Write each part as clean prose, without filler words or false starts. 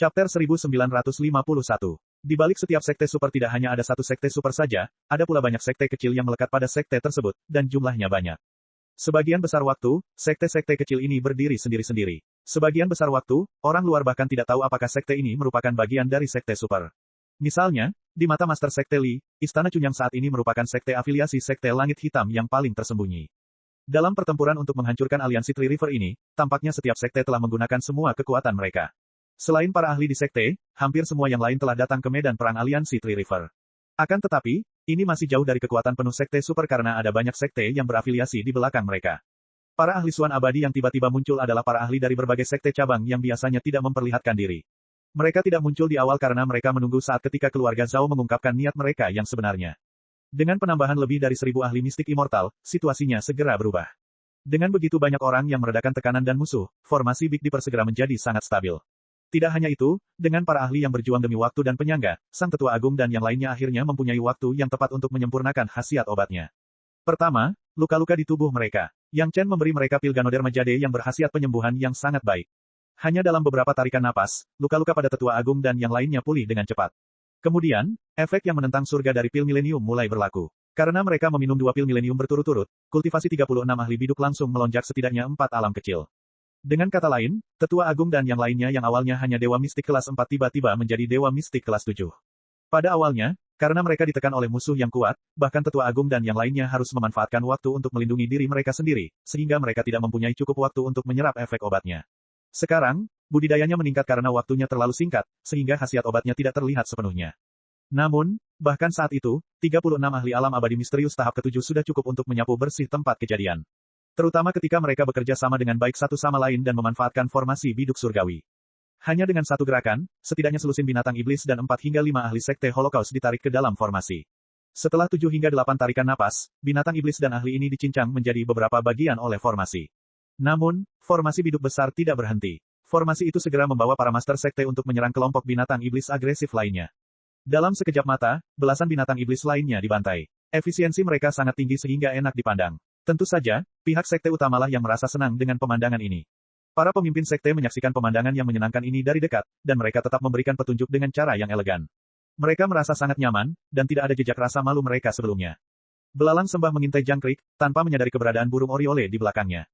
Chapter 1951. Di balik setiap sekte super tidak hanya ada satu sekte super saja, ada pula banyak sekte kecil yang melekat pada sekte tersebut, dan jumlahnya banyak. Sebagian besar waktu, sekte-sekte kecil ini berdiri sendiri-sendiri. Sebagian besar waktu, orang luar bahkan tidak tahu apakah sekte ini merupakan bagian dari sekte super. Misalnya, di mata Master Sekte Li, Istana Chunyang saat ini merupakan sekte afiliasi sekte langit hitam yang paling tersembunyi. Dalam pertempuran untuk menghancurkan aliansi Three River ini, tampaknya setiap sekte telah menggunakan semua kekuatan mereka. Selain para ahli di sekte, hampir semua yang lain telah datang ke medan perang aliansi Three River. Akan tetapi, ini masih jauh dari kekuatan penuh sekte super karena ada banyak sekte yang berafiliasi di belakang mereka. Para ahli Suan abadi yang tiba-tiba muncul adalah para ahli dari berbagai sekte cabang yang biasanya tidak memperlihatkan diri. Mereka tidak muncul di awal karena mereka menunggu saat ketika keluarga Zhao mengungkapkan niat mereka yang sebenarnya. Dengan penambahan lebih dari 1000 ahli mistik immortal, situasinya segera berubah. Dengan begitu banyak orang yang meredakan tekanan dan musuh, formasi Big Dipper segera menjadi sangat stabil. Tidak hanya itu, dengan para ahli yang berjuang demi waktu dan penyangga, Sang Tetua Agung dan yang lainnya akhirnya mempunyai waktu yang tepat untuk menyempurnakan khasiat obatnya. Pertama, luka-luka di tubuh mereka. Yang Chen memberi mereka pil Ganoderma Jade yang berkhasiat penyembuhan yang sangat baik. Hanya dalam beberapa tarikan napas, luka-luka pada Tetua Agung dan yang lainnya pulih dengan cepat. Kemudian, efek yang menentang surga dari pil milenium mulai berlaku. Karena mereka meminum 2 pil milenium berturut-turut, kultivasi 36 ahli biduk langsung melonjak setidaknya 4 alam kecil. Dengan kata lain, Tetua Agung dan yang lainnya yang awalnya hanya Dewa Mistik kelas 4 tiba-tiba menjadi Dewa Mistik kelas 7. Pada awalnya, karena mereka ditekan oleh musuh yang kuat, bahkan Tetua Agung dan yang lainnya harus memanfaatkan waktu untuk melindungi diri mereka sendiri, sehingga mereka tidak mempunyai cukup waktu untuk menyerap efek obatnya. Sekarang, budidayanya meningkat karena waktunya terlalu singkat, sehingga khasiat obatnya tidak terlihat sepenuhnya. Namun, bahkan saat itu, 36 ahli alam abadi misterius tahap ke-7 sudah cukup untuk menyapu bersih tempat kejadian. Terutama ketika mereka bekerja sama dengan baik satu sama lain dan memanfaatkan formasi biduk surgawi. Hanya dengan satu gerakan, setidaknya selusin binatang iblis dan 4 hingga 5 ahli sekte Holocaust ditarik ke dalam formasi. Setelah 7 hingga 8 tarikan napas, binatang iblis dan ahli ini dicincang menjadi beberapa bagian oleh formasi. Namun, formasi biduk besar tidak berhenti. Formasi itu segera membawa para master sekte untuk menyerang kelompok binatang iblis agresif lainnya. Dalam sekejap mata, belasan binatang iblis lainnya dibantai. Efisiensi mereka sangat tinggi sehingga enak dipandang. Tentu saja, pihak sekte utamalah yang merasa senang dengan pemandangan ini. Para pemimpin sekte menyaksikan pemandangan yang menyenangkan ini dari dekat, dan mereka tetap memberikan petunjuk dengan cara yang elegan. Mereka merasa sangat nyaman, dan tidak ada jejak rasa malu mereka sebelumnya. Belalang sembah mengintai jangkrik, tanpa menyadari keberadaan burung oriole di belakangnya.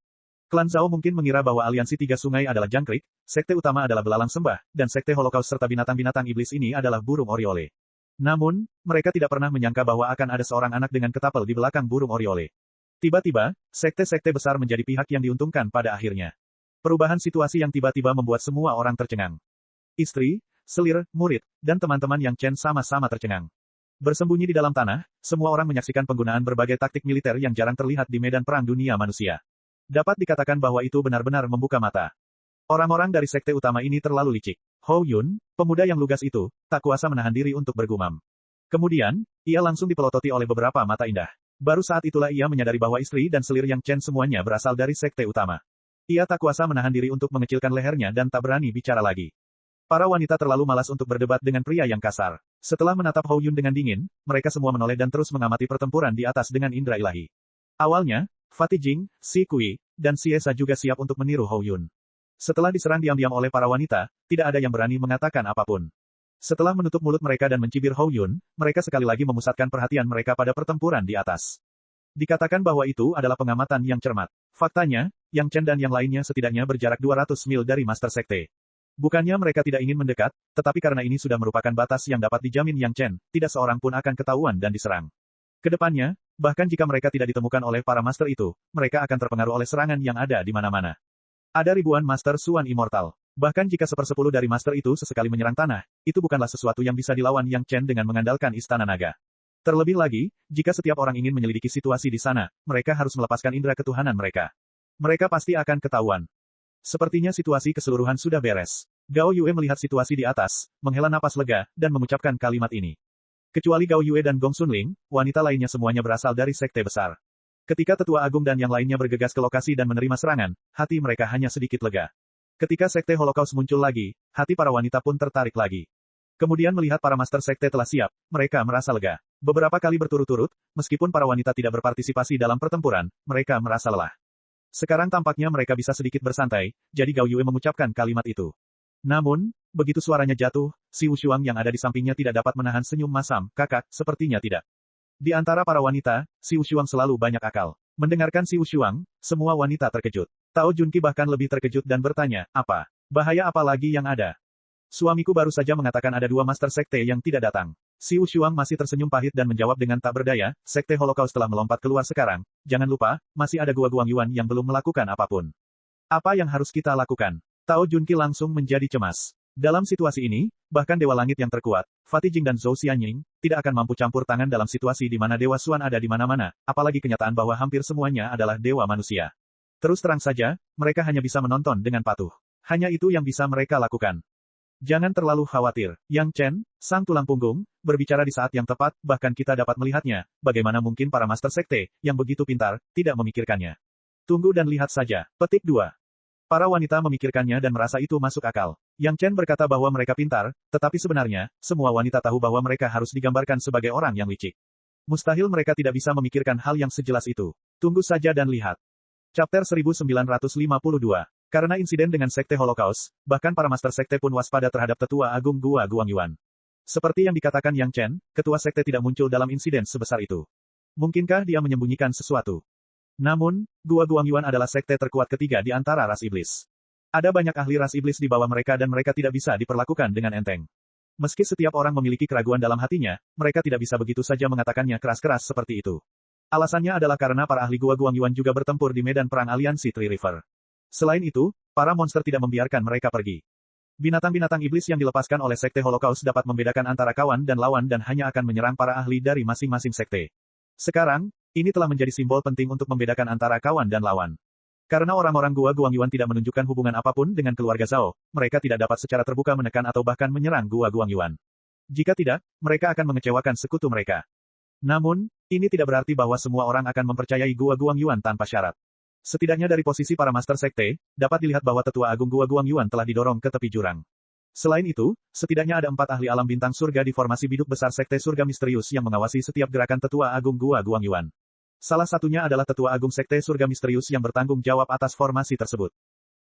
Klan Zhao mungkin mengira bahwa aliansi 3 sungai adalah jangkrik, sekte utama adalah belalang sembah, dan sekte Holocaust serta binatang-binatang iblis ini adalah burung oriole. Namun, mereka tidak pernah menyangka bahwa akan ada seorang anak dengan ketapel di belakang burung oriole. Tiba-tiba, sekte-sekte besar menjadi pihak yang diuntungkan pada akhirnya. Perubahan situasi yang tiba-tiba membuat semua orang tercengang. Istri, selir, murid, dan teman-teman yang Chen sama-sama tercengang. Bersembunyi di dalam tanah, semua orang menyaksikan penggunaan berbagai taktik militer yang jarang terlihat di medan perang dunia manusia. Dapat dikatakan bahwa itu benar-benar membuka mata. Orang-orang dari sekte utama ini terlalu licik. Hou Yun, pemuda yang lugas itu, tak kuasa menahan diri untuk bergumam. Kemudian, ia langsung dipelototi oleh beberapa mata indah. Baru saat itulah ia menyadari bahwa istri dan selir yang Chen semuanya berasal dari sekte utama. Ia tak kuasa menahan diri untuk mengecilkan lehernya dan tak berani bicara lagi. Para wanita terlalu malas untuk berdebat dengan pria yang kasar. Setelah menatap Hou Yun dengan dingin, mereka semua menoleh dan terus mengamati pertempuran di atas dengan indera ilahi. Awalnya, Fatih Jing, Si Kui, dan Si Esa juga siap untuk meniru Hou Yun. Setelah diserang diam-diam oleh para wanita, tidak ada yang berani mengatakan apapun. Setelah menutup mulut mereka dan mencibir Hou Yun, mereka sekali lagi memusatkan perhatian mereka pada pertempuran di atas. Dikatakan bahwa itu adalah pengamatan yang cermat. Faktanya, Yang Chen dan yang lainnya setidaknya berjarak 200 mil dari Master Sekte. Bukannya mereka tidak ingin mendekat, tetapi karena ini sudah merupakan batas yang dapat dijamin Yang Chen, tidak seorang pun akan ketahuan dan diserang. Kedepannya, bahkan jika mereka tidak ditemukan oleh para master itu, mereka akan terpengaruh oleh serangan yang ada di mana-mana. Ada ribuan Master Suan Immortal. Bahkan jika 1/10 dari master itu sesekali menyerang tanah, itu bukanlah sesuatu yang bisa dilawan Yang Chen dengan mengandalkan Istana Naga. Terlebih lagi, jika setiap orang ingin menyelidiki situasi di sana, mereka harus melepaskan indera ketuhanan mereka. Mereka pasti akan ketahuan. Sepertinya situasi keseluruhan sudah beres. Gao Yue melihat situasi di atas, menghela napas lega, dan mengucapkan kalimat ini. Kecuali Gao Yue dan Gong Sunling, wanita lainnya semuanya berasal dari sekte besar. Ketika Tetua Agung dan yang lainnya bergegas ke lokasi dan menerima serangan, hati mereka hanya sedikit lega. Ketika sekte Holocaust muncul lagi, hati para wanita pun tertarik lagi. Kemudian melihat para master sekte telah siap, mereka merasa lega. Beberapa kali berturut-turut, meskipun para wanita tidak berpartisipasi dalam pertempuran, mereka merasa lelah. Sekarang tampaknya mereka bisa sedikit bersantai, jadi Gao Yue mengucapkan kalimat itu. Namun, Begitu suaranya jatuh, si Wushuang yang ada di sampingnya tidak dapat menahan senyum masam. Kakak, sepertinya tidak. Di antara para wanita, si Wushuang selalu banyak akal. Mendengarkan si Wushuang, semua wanita terkejut. Tao Junqi bahkan lebih terkejut dan bertanya, apa? Bahaya apa lagi yang ada? Suamiku baru saja mengatakan ada 2 master sekte yang tidak datang. Si Wushuang masih tersenyum pahit dan menjawab dengan tak berdaya, sekte Holocaust telah melompat keluar sekarang. Jangan lupa, masih ada Gua Guangyuan yang belum melakukan apapun. Apa yang harus kita lakukan? Tao Junqi langsung menjadi cemas. Dalam situasi ini, bahkan Dewa Langit yang terkuat, Fatih Jing dan Zhou Xianying, tidak akan mampu campur tangan dalam situasi di mana Dewa Xuan ada di mana-mana, apalagi kenyataan bahwa hampir semuanya adalah dewa manusia. Terus terang saja, mereka hanya bisa menonton dengan patuh. Hanya itu yang bisa mereka lakukan. Jangan terlalu khawatir. Yang Chen, sang tulang punggung, berbicara di saat yang tepat, bahkan kita dapat melihatnya, bagaimana mungkin para master sekte, yang begitu pintar, tidak memikirkannya. Tunggu dan lihat saja. Petik 2. Para wanita memikirkannya dan merasa itu masuk akal. Yang Chen berkata bahwa mereka pintar, tetapi sebenarnya, semua wanita tahu bahwa mereka harus digambarkan sebagai orang yang licik. Mustahil mereka tidak bisa memikirkan hal yang sejelas itu. Tunggu saja dan lihat. Chapter 1952. Karena insiden dengan Sekte Holocaust, bahkan para Master Sekte pun waspada terhadap Tetua Agung Gua Guangyuan. Seperti yang dikatakan Yang Chen, Ketua Sekte tidak muncul dalam insiden sebesar itu. Mungkinkah dia menyembunyikan sesuatu? Namun, Gua Guangyuan adalah sekte terkuat ketiga di antara ras iblis. Ada banyak ahli ras iblis di bawah mereka dan mereka tidak bisa diperlakukan dengan enteng. Meski setiap orang memiliki keraguan dalam hatinya, mereka tidak bisa begitu saja mengatakannya keras-keras seperti itu. Alasannya adalah karena para ahli Gua Guangyuan juga bertempur di medan perang aliansi Three River. Selain itu, para monster tidak membiarkan mereka pergi. Binatang-binatang iblis yang dilepaskan oleh Sekte Holocaust dapat membedakan antara kawan dan lawan dan hanya akan menyerang para ahli dari masing-masing sekte. Sekarang, ini telah menjadi simbol penting untuk membedakan antara kawan dan lawan. Karena orang-orang Gua Guangyuan tidak menunjukkan hubungan apapun dengan keluarga Zhao, mereka tidak dapat secara terbuka menekan atau bahkan menyerang Gua Guangyuan. Jika tidak, mereka akan mengecewakan sekutu mereka. Namun, ini tidak berarti bahwa semua orang akan mempercayai Gua Guangyuan tanpa syarat. Setidaknya dari posisi para Master Sekte, dapat dilihat bahwa Tetua Agung Gua Guangyuan telah didorong ke tepi jurang. Selain itu, setidaknya ada 4 ahli alam bintang surga di formasi biduk besar Sekte Surga Misterius yang mengawasi setiap gerakan Tetua Agung Gua Guangyuan. Salah satunya adalah Tetua Agung Sekte Surga Misterius yang bertanggung jawab atas formasi tersebut.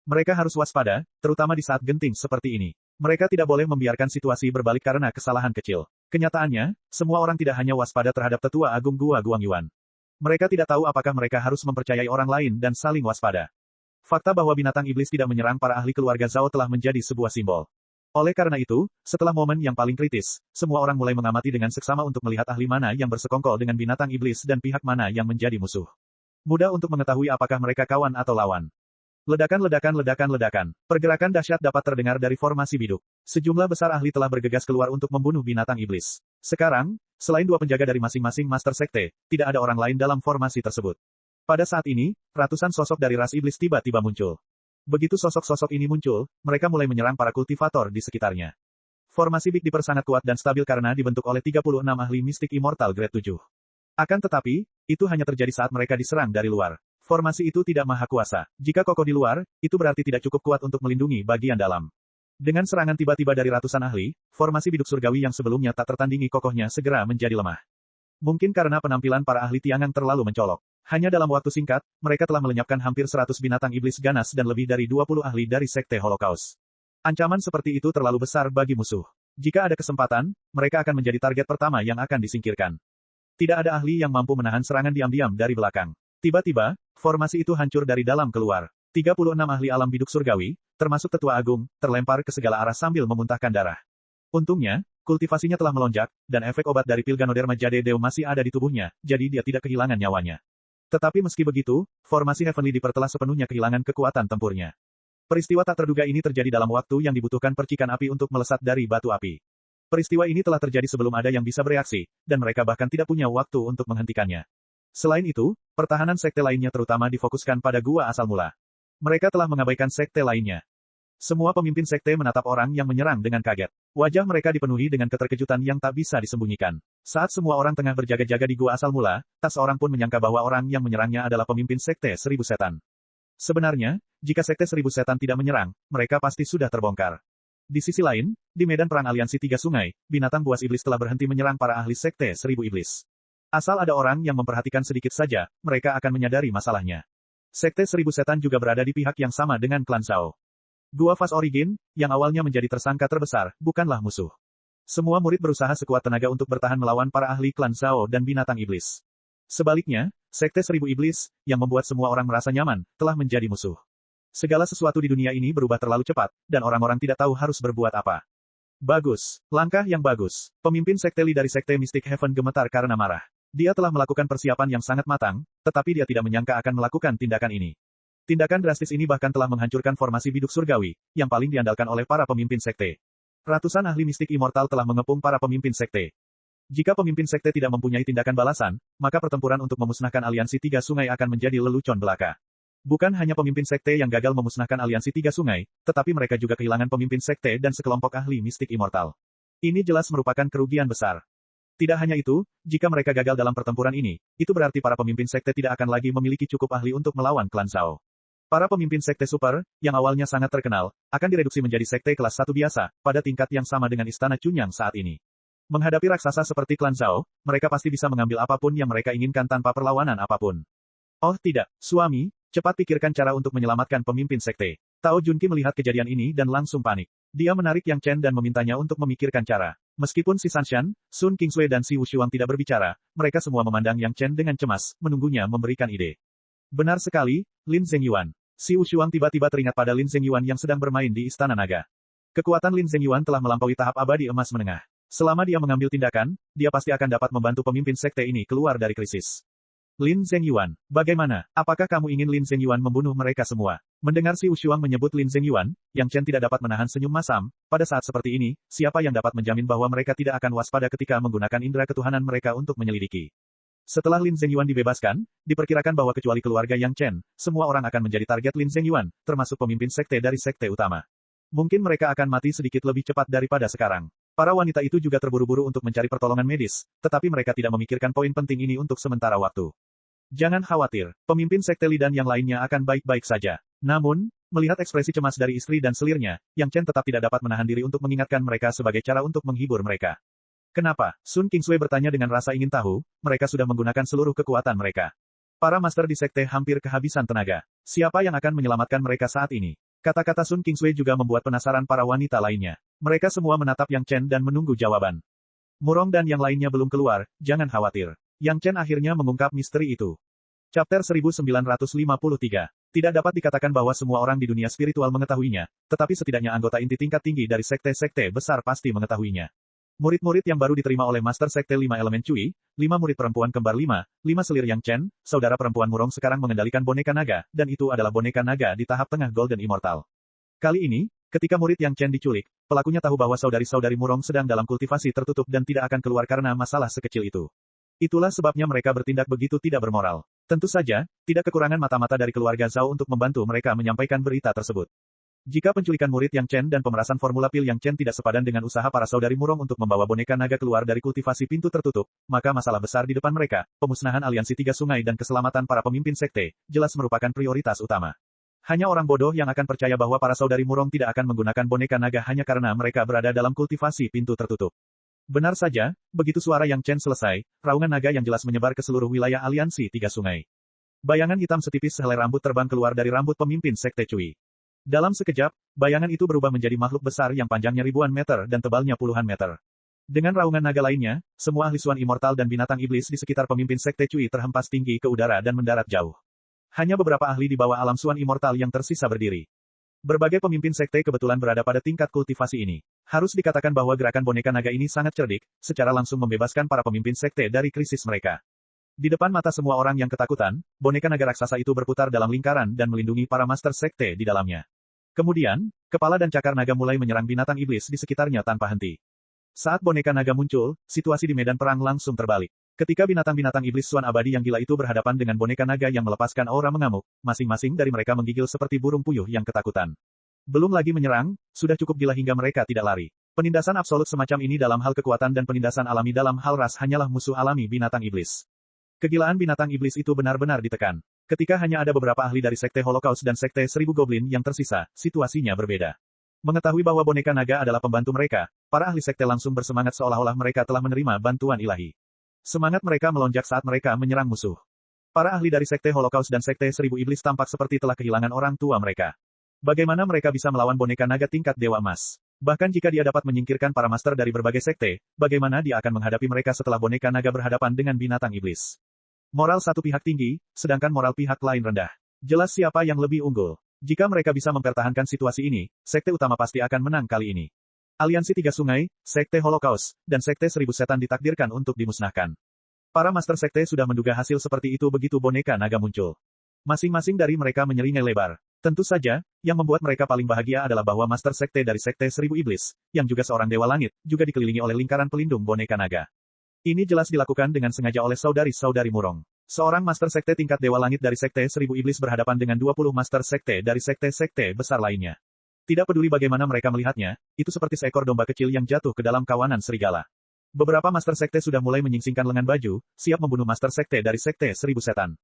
Mereka harus waspada, terutama di saat genting seperti ini. Mereka tidak boleh membiarkan situasi berbalik karena kesalahan kecil. Kenyataannya, semua orang tidak hanya waspada terhadap Tetua Agung Gua Guangyuan. Mereka tidak tahu apakah mereka harus mempercayai orang lain dan saling waspada. Fakta bahwa binatang iblis tidak menyerang para ahli keluarga Zhao telah menjadi sebuah simbol. Oleh karena itu, setelah momen yang paling kritis, semua orang mulai mengamati dengan seksama untuk melihat ahli mana yang bersekongkol dengan binatang iblis dan pihak mana yang menjadi musuh. Mudah untuk mengetahui apakah mereka kawan atau lawan. Ledakan. Pergerakan dahsyat dapat terdengar dari formasi biduk. Sejumlah besar ahli telah bergegas keluar untuk membunuh binatang iblis. Sekarang, selain 2 penjaga dari masing-masing Master Sekte, tidak ada orang lain dalam formasi tersebut. Pada saat ini, ratusan sosok dari ras iblis tiba-tiba muncul. Begitu sosok-sosok ini muncul, mereka mulai menyerang para kultivator di sekitarnya. Formasi Big Dipper sangat kuat dan stabil karena dibentuk oleh 36 ahli mistik immortal grade 7. Akan tetapi, itu hanya terjadi saat mereka diserang dari luar. Formasi itu tidak maha kuasa. Jika kokoh di luar, itu berarti tidak cukup kuat untuk melindungi bagian dalam. Dengan serangan tiba-tiba dari ratusan ahli, formasi biduk surgawi yang sebelumnya tak tertandingi kokohnya segera menjadi lemah. Mungkin karena penampilan para ahli Tiangan terlalu mencolok. Hanya dalam waktu singkat, mereka telah melenyapkan hampir 100 binatang iblis ganas dan lebih dari 20 ahli dari Sekte Holocaust. Ancaman seperti itu terlalu besar bagi musuh. Jika ada kesempatan, mereka akan menjadi target pertama yang akan disingkirkan. Tidak ada ahli yang mampu menahan serangan diam-diam dari belakang. Tiba-tiba, formasi itu hancur dari dalam keluar. 36 ahli alam biduk surgawi, termasuk Tetua Agung, terlempar ke segala arah sambil memuntahkan darah. Untungnya, kultivasinya telah melonjak, dan efek obat dari pil Ganoderma Jade Deo masih ada di tubuhnya, jadi dia tidak kehilangan nyawanya. Tetapi meski begitu, formasi Heavenly Dipper telah sepenuhnya kehilangan kekuatan tempurnya. Peristiwa tak terduga ini terjadi dalam waktu yang dibutuhkan percikan api untuk melesat dari batu api. Peristiwa ini telah terjadi sebelum ada yang bisa bereaksi, dan mereka bahkan tidak punya waktu untuk menghentikannya. Selain itu, pertahanan sekte lainnya terutama difokuskan pada gua asal mula. Mereka telah mengabaikan sekte lainnya. Semua pemimpin sekte menatap orang yang menyerang dengan kaget. Wajah mereka dipenuhi dengan keterkejutan yang tak bisa disembunyikan. Saat semua orang tengah berjaga-jaga di gua asal mula, tak seorang pun menyangka bahwa orang yang menyerangnya adalah pemimpin sekte 1000 setan. Sebenarnya, jika sekte 1000 setan tidak menyerang, mereka pasti sudah terbongkar. Di sisi lain, di medan perang aliansi 3 sungai, binatang buas iblis telah berhenti menyerang para ahli sekte 1000 iblis. Asal ada orang yang memperhatikan sedikit saja, mereka akan menyadari masalahnya. Sekte 1000 setan juga berada di pihak yang sama dengan klan Zhao. Gua Fast Origin, yang awalnya menjadi tersangka terbesar, bukanlah musuh. Semua murid berusaha sekuat tenaga untuk bertahan melawan para ahli klan Zhao dan binatang iblis. Sebaliknya, Sekte Seribu Iblis, yang membuat semua orang merasa nyaman, telah menjadi musuh. Segala sesuatu di dunia ini berubah terlalu cepat, dan orang-orang tidak tahu harus berbuat apa. Bagus. Langkah yang bagus. Pemimpin Sekte Li dari Sekte Mystic Heaven gemetar karena marah. Dia telah melakukan persiapan yang sangat matang, tetapi dia tidak menyangka akan melakukan tindakan ini. Tindakan drastis ini bahkan telah menghancurkan formasi biduk surgawi, yang paling diandalkan oleh para pemimpin sekte. Ratusan ahli mistik immortal telah mengepung para pemimpin sekte. Jika pemimpin sekte tidak mempunyai tindakan balasan, maka pertempuran untuk memusnahkan aliansi Tiga Sungai akan menjadi lelucon belaka. Bukan hanya pemimpin sekte yang gagal memusnahkan aliansi Tiga Sungai, tetapi mereka juga kehilangan pemimpin sekte dan sekelompok ahli mistik immortal. Ini jelas merupakan kerugian besar. Tidak hanya itu, jika mereka gagal dalam pertempuran ini, itu berarti para pemimpin sekte tidak akan lagi memiliki cukup ahli untuk melawan klan Zhao. Para pemimpin sekte super, yang awalnya sangat terkenal, akan direduksi menjadi sekte kelas 1 biasa, pada tingkat yang sama dengan Istana Chunyang saat ini. Menghadapi raksasa seperti klan Zhao, mereka pasti bisa mengambil apapun yang mereka inginkan tanpa perlawanan apapun. Oh tidak, suami, cepat pikirkan cara untuk menyelamatkan pemimpin sekte. Tao Junqi melihat kejadian ini dan langsung panik. Dia menarik Yang Chen dan memintanya untuk memikirkan cara. Meskipun si Sanshan, Sun Qingsui dan si Wushuang tidak berbicara, mereka semua memandang Yang Chen dengan cemas, menunggunya memberikan ide. Benar sekali, Lin Zhengyuan. Si Wushuang tiba-tiba teringat pada Lin Zhengyuan yang sedang bermain di Istana Naga. Kekuatan Lin Zhengyuan telah melampaui tahap abadi emas menengah. Selama dia mengambil tindakan, dia pasti akan dapat membantu pemimpin sekte ini keluar dari krisis. Lin Zhengyuan, bagaimana? Apakah kamu ingin Lin Zhengyuan membunuh mereka semua? Mendengar si Wushuang menyebut Lin Zhengyuan, Yang Chen tidak dapat menahan senyum masam. Pada saat seperti ini, siapa yang dapat menjamin bahwa mereka tidak akan waspada ketika menggunakan indera ketuhanan mereka untuk menyelidiki? Setelah Lin Zhengyuan dibebaskan, diperkirakan bahwa kecuali keluarga Yang Chen, semua orang akan menjadi target Lin Zhengyuan, termasuk pemimpin sekte dari sekte utama. Mungkin mereka akan mati sedikit lebih cepat daripada sekarang. Para wanita itu juga terburu-buru untuk mencari pertolongan medis, tetapi mereka tidak memikirkan poin penting ini untuk sementara waktu. Jangan khawatir, pemimpin sekte Li dan yang lainnya akan baik-baik saja. Namun, melihat ekspresi cemas dari istri dan selirnya, Yang Chen tetap tidak dapat menahan diri untuk mengingatkan mereka sebagai cara untuk menghibur mereka. Kenapa? Sun Qingsui bertanya dengan rasa ingin tahu, mereka sudah menggunakan seluruh kekuatan mereka. Para master di sekte hampir kehabisan tenaga. Siapa yang akan menyelamatkan mereka saat ini? Kata-kata Sun Qingsui juga membuat penasaran para wanita lainnya. Mereka semua menatap Yang Chen dan menunggu jawaban. Murong dan yang lainnya belum keluar, jangan khawatir. Yang Chen akhirnya mengungkap misteri itu. Chapter 1953. Tidak dapat dikatakan bahwa semua orang di dunia spiritual mengetahuinya, tetapi setidaknya anggota inti tingkat tinggi dari sekte-sekte besar pasti mengetahuinya. Murid-murid yang baru diterima oleh Master Sekte 5 Elemen Cui, 5 murid perempuan kembar 5 selir Yang Chen, saudara perempuan Murong sekarang mengendalikan boneka naga, dan itu adalah boneka naga di tahap tengah Golden Immortal. Kali ini, ketika murid Yang Chen diculik, pelakunya tahu bahwa saudari-saudari Murong sedang dalam kultivasi tertutup dan tidak akan keluar karena masalah sekecil itu. Itulah sebabnya mereka bertindak begitu tidak bermoral. Tentu saja, tidak kekurangan mata-mata dari keluarga Zhao untuk membantu mereka menyampaikan berita tersebut. Jika penculikan murid Yang Chen dan pemerasan formula pil Yang Chen tidak sepadan dengan usaha para saudari Murong untuk membawa boneka naga keluar dari kultivasi pintu tertutup, maka masalah besar di depan mereka, pemusnahan aliansi Tiga Sungai dan keselamatan para pemimpin sekte, jelas merupakan prioritas utama. Hanya orang bodoh yang akan percaya bahwa para saudari Murong tidak akan menggunakan boneka naga hanya karena mereka berada dalam kultivasi pintu tertutup. Benar saja, begitu suara Yang Chen selesai, raungan naga yang jelas menyebar ke seluruh wilayah aliansi Tiga Sungai. Bayangan hitam setipis sehelai rambut terbang keluar dari rambut pemimpin sekte Cui. Dalam sekejap, bayangan itu berubah menjadi makhluk besar yang panjangnya ribuan meter dan tebalnya puluhan meter. Dengan raungan naga lainnya, semua ahli suan immortal dan binatang iblis di sekitar pemimpin sekte Cui terhempas tinggi ke udara dan mendarat jauh. Hanya beberapa ahli di bawah alam suan immortal yang tersisa berdiri. Berbagai pemimpin sekte kebetulan berada pada tingkat kultivasi ini. Harus dikatakan bahwa gerakan boneka naga ini sangat cerdik, secara langsung membebaskan para pemimpin sekte dari krisis mereka. Di depan mata semua orang yang ketakutan, boneka naga raksasa itu berputar dalam lingkaran dan melindungi para master sekte di dalamnya. Kemudian, kepala dan cakar naga mulai menyerang binatang iblis di sekitarnya tanpa henti. Saat boneka naga muncul, situasi di medan perang langsung terbalik. Ketika binatang-binatang iblis suan abadi yang gila itu berhadapan dengan boneka naga yang melepaskan aura mengamuk, masing-masing dari mereka menggigil seperti burung puyuh yang ketakutan. Belum lagi menyerang, sudah cukup gila hingga mereka tidak lari. Penindasan absolut semacam ini dalam hal kekuatan dan penindasan alami dalam hal ras hanyalah musuh alami binatang iblis. Kegilaan binatang iblis itu benar-benar ditekan. Ketika hanya ada beberapa ahli dari sekte Holocaust dan sekte 1000 Goblin yang tersisa, situasinya berbeda. Mengetahui bahwa boneka naga adalah pembantu mereka, para ahli sekte langsung bersemangat seolah-olah mereka telah menerima bantuan ilahi. Semangat mereka melonjak saat mereka menyerang musuh. Para ahli dari sekte Holocaust dan sekte 1000 Iblis tampak seperti telah kehilangan orang tua mereka. Bagaimana mereka bisa melawan boneka naga tingkat Dewa Emas? Bahkan jika dia dapat menyingkirkan para master dari berbagai sekte, bagaimana dia akan menghadapi mereka setelah boneka naga berhadapan dengan binatang iblis? Moral satu pihak tinggi, sedangkan moral pihak lain rendah. Jelas siapa yang lebih unggul. Jika mereka bisa mempertahankan situasi ini, sekte utama pasti akan menang kali ini. Aliansi Tiga Sungai, Sekte Holocaust, dan Sekte Seribu Setan ditakdirkan untuk dimusnahkan. Para master sekte sudah menduga hasil seperti itu begitu boneka naga muncul. Masing-masing dari mereka menyeringai lebar. Tentu saja, yang membuat mereka paling bahagia adalah bahwa master sekte dari Sekte Seribu Iblis, yang juga seorang Dewa Langit, juga dikelilingi oleh lingkaran pelindung boneka naga. Ini jelas dilakukan dengan sengaja oleh saudari-saudari Murong. Seorang master sekte tingkat Dewa Langit dari Sekte Seribu Iblis berhadapan dengan 20 master sekte dari sekte-sekte besar lainnya. Tidak peduli bagaimana mereka melihatnya, itu seperti seekor domba kecil yang jatuh ke dalam kawanan serigala. Beberapa master sekte sudah mulai menyingsingkan lengan baju, siap membunuh master sekte dari Sekte Seribu Setan.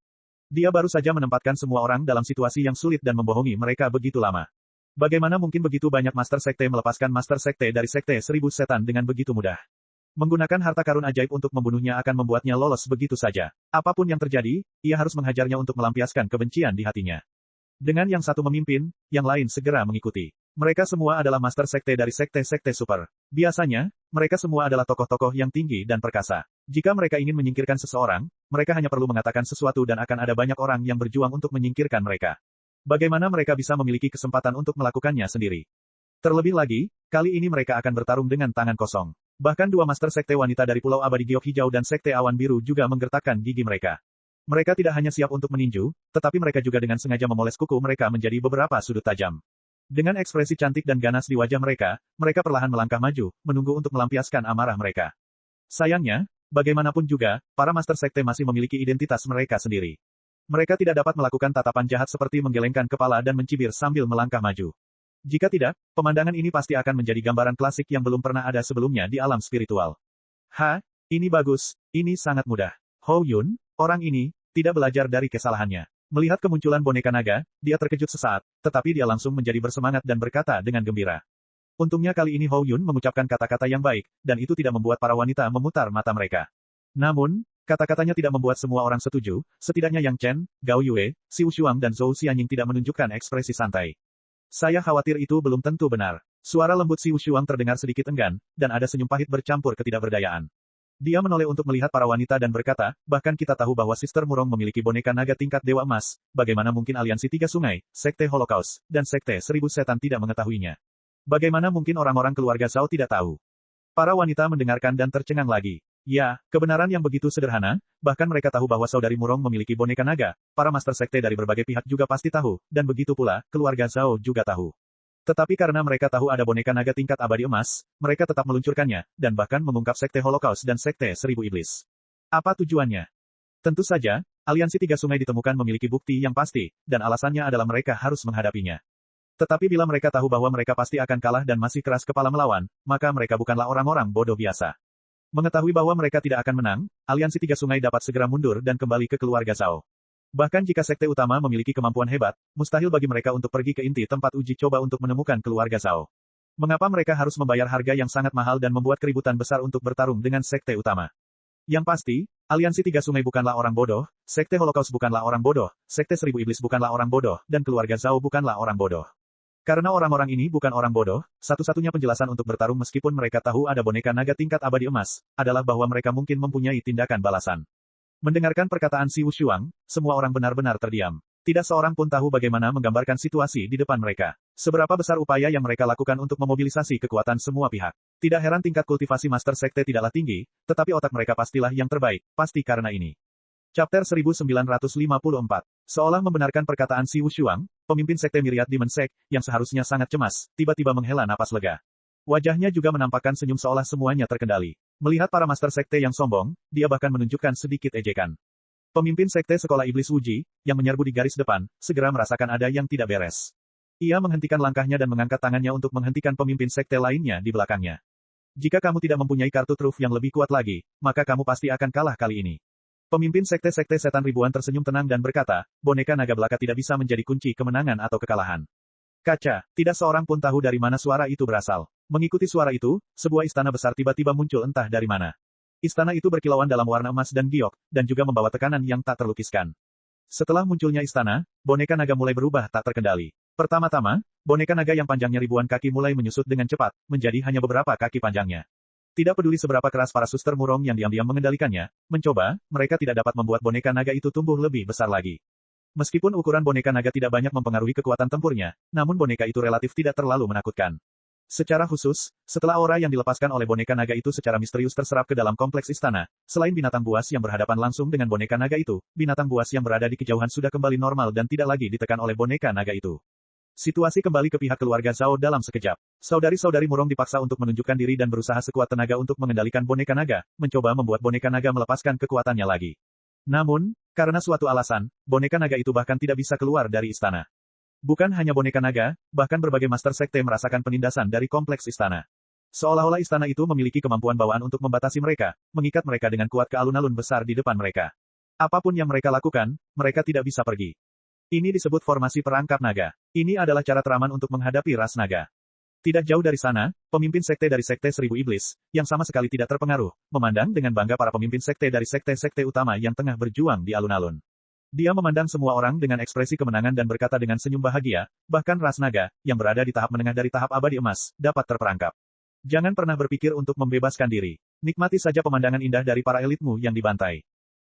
Dia baru saja menempatkan semua orang dalam situasi yang sulit dan membohongi mereka begitu lama. Bagaimana mungkin begitu banyak master sekte melepaskan master sekte dari Sekte Seribu Setan dengan begitu mudah? Menggunakan harta karun ajaib untuk membunuhnya akan membuatnya lolos begitu saja. Apapun yang terjadi, ia harus menghajarnya untuk melampiaskan kebencian di hatinya. Dengan yang satu memimpin, yang lain segera mengikuti. Mereka semua adalah master sekte dari sekte-sekte super. Biasanya, mereka semua adalah tokoh-tokoh yang tinggi dan perkasa. Jika mereka ingin menyingkirkan seseorang, mereka hanya perlu mengatakan sesuatu dan akan ada banyak orang yang berjuang untuk menyingkirkan mereka. Bagaimana mereka bisa memiliki kesempatan untuk melakukannya sendiri? Terlebih lagi, kali ini mereka akan bertarung dengan tangan kosong. Bahkan dua master sekte wanita dari Pulau Abadi Giok Hijau dan Sekte Awan Biru juga menggertakkan gigi mereka. Mereka tidak hanya siap untuk meninju, tetapi mereka juga dengan sengaja memoles kuku mereka menjadi beberapa sudut tajam. Dengan ekspresi cantik dan ganas di wajah mereka, mereka perlahan melangkah maju, menunggu untuk melampiaskan amarah mereka. Sayangnya, bagaimanapun juga, para master sekte masih memiliki identitas mereka sendiri. Mereka tidak dapat melakukan tatapan jahat seperti menggelengkan kepala dan mencibir sambil melangkah maju. Jika tidak, pemandangan ini pasti akan menjadi gambaran klasik yang belum pernah ada sebelumnya di alam spiritual. Ini bagus, ini sangat mudah. Hou Yun, orang ini, tidak belajar dari kesalahannya. Melihat kemunculan boneka naga, dia terkejut sesaat, tetapi dia langsung menjadi bersemangat dan berkata dengan gembira. Untungnya kali ini Hou Yun mengucapkan kata-kata yang baik, dan itu tidak membuat para wanita memutar mata mereka. Namun, kata-katanya tidak membuat semua orang setuju, setidaknya Yang Chen, Gao Yue, Xiu Shuang dan Zhou Xianying tidak menunjukkan ekspresi santai. Saya khawatir itu belum tentu benar. Suara lembut Xiu Shuang terdengar sedikit enggan, dan ada senyum pahit bercampur ketidakberdayaan. Dia menoleh untuk melihat para wanita dan berkata, bahkan kita tahu bahwa Sister Murong memiliki boneka naga tingkat Dewa Emas, bagaimana mungkin Aliansi Tiga Sungai, Sekte Holocaust, dan Sekte Seribu Setan tidak mengetahuinya? Bagaimana mungkin orang-orang keluarga Zhao tidak tahu? Para wanita mendengarkan dan tercengang lagi. Ya, kebenaran yang begitu sederhana, bahkan mereka tahu bahwa saudari Murong memiliki boneka naga, para master sekte dari berbagai pihak juga pasti tahu, dan begitu pula, keluarga Zhao juga tahu. Tetapi karena mereka tahu ada boneka naga tingkat abadi emas, mereka tetap meluncurkannya, dan bahkan mengungkap Sekte Holocaust dan Sekte Seribu Iblis. Apa tujuannya? Tentu saja, Aliansi Tiga Sungai ditemukan memiliki bukti yang pasti, dan alasannya adalah mereka harus menghadapinya. Tetapi bila mereka tahu bahwa mereka pasti akan kalah dan masih keras kepala melawan, maka mereka bukanlah orang-orang bodoh biasa. Mengetahui bahwa mereka tidak akan menang, Aliansi Tiga Sungai dapat segera mundur dan kembali ke keluarga Zhao. Bahkan jika sekte utama memiliki kemampuan hebat, mustahil bagi mereka untuk pergi ke inti tempat uji coba untuk menemukan keluarga Zhao. Mengapa mereka harus membayar harga yang sangat mahal dan membuat keributan besar untuk bertarung dengan sekte utama? Yang pasti, Aliansi Tiga Sungai bukanlah orang bodoh, Sekte Holocaust bukanlah orang bodoh, Sekte Seribu Iblis bukanlah orang bodoh, dan keluarga Zhao bukanlah orang bodoh. Karena orang-orang ini bukan orang bodoh, satu-satunya penjelasan untuk bertarung meskipun mereka tahu ada boneka naga tingkat abadi emas, adalah bahwa mereka mungkin mempunyai tindakan balasan. Mendengarkan perkataan Xiu Shuang, semua orang benar-benar terdiam. Tidak seorang pun tahu bagaimana menggambarkan situasi di depan mereka. Seberapa besar upaya yang mereka lakukan untuk memobilisasi kekuatan semua pihak. Tidak heran tingkat kultivasi Master Sekte tidaklah tinggi, tetapi otak mereka pastilah yang terbaik, pasti karena ini. Chapter 1954. Seolah membenarkan perkataan Xiu Shuang, pemimpin Sekte Myriad Demon Sect, yang seharusnya sangat cemas, tiba-tiba menghela napas lega. Wajahnya juga menampakkan senyum seolah semuanya terkendali. Melihat para master sekte yang sombong, dia bahkan menunjukkan sedikit ejekan. Pemimpin sekte sekolah iblis Wuji, yang menyerbu di garis depan, segera merasakan ada yang tidak beres. Ia menghentikan langkahnya dan mengangkat tangannya untuk menghentikan pemimpin sekte lainnya di belakangnya. Jika kamu tidak mempunyai kartu truf yang lebih kuat lagi, maka kamu pasti akan kalah kali ini. Pemimpin sekte-sekte setan ribuan tersenyum tenang dan berkata, boneka naga belaka tidak bisa menjadi kunci kemenangan atau kekalahan. Kaca, tidak seorang pun tahu dari mana suara itu berasal. Mengikuti suara itu, sebuah istana besar tiba-tiba muncul entah dari mana. Istana itu berkilauan dalam warna emas dan giok, dan juga membawa tekanan yang tak terlukiskan. Setelah munculnya istana, boneka naga mulai berubah tak terkendali. Pertama-tama, boneka naga yang panjangnya ribuan kaki mulai menyusut dengan cepat, menjadi hanya beberapa kaki panjangnya. Tidak peduli seberapa keras para suster murong yang diam-diam mengendalikannya, mencoba, mereka tidak dapat membuat boneka naga itu tumbuh lebih besar lagi. Meskipun ukuran boneka naga tidak banyak mempengaruhi kekuatan tempurnya, namun boneka itu relatif tidak terlalu menakutkan. Secara khusus, setelah aura yang dilepaskan oleh boneka naga itu secara misterius terserap ke dalam kompleks istana, selain binatang buas yang berhadapan langsung dengan boneka naga itu, binatang buas yang berada di kejauhan sudah kembali normal dan tidak lagi ditekan oleh boneka naga itu. Situasi kembali ke pihak keluarga Zhao dalam sekejap. Saudari-saudari murong dipaksa untuk menunjukkan diri dan berusaha sekuat tenaga untuk mengendalikan boneka naga, mencoba membuat boneka naga melepaskan kekuatannya lagi. Namun, karena suatu alasan, boneka naga itu bahkan tidak bisa keluar dari istana. Bukan hanya boneka naga, bahkan berbagai master sekte merasakan penindasan dari kompleks istana. Seolah-olah istana itu memiliki kemampuan bawaan untuk membatasi mereka, mengikat mereka dengan kuat ke alun-alun besar di depan mereka. Apapun yang mereka lakukan, mereka tidak bisa pergi. Ini disebut formasi perangkap naga. Ini adalah cara teraman untuk menghadapi ras naga. Tidak jauh dari sana, pemimpin sekte dari Sekte Seribu Iblis, yang sama sekali tidak terpengaruh, memandang dengan bangga para pemimpin sekte dari sekte-sekte utama yang tengah berjuang di alun-alun. Dia memandang semua orang dengan ekspresi kemenangan dan berkata dengan senyum bahagia, bahkan ras naga, yang berada di tahap menengah dari tahap abadi emas, dapat terperangkap. Jangan pernah berpikir untuk membebaskan diri. Nikmati saja pemandangan indah dari para elitmu yang dibantai.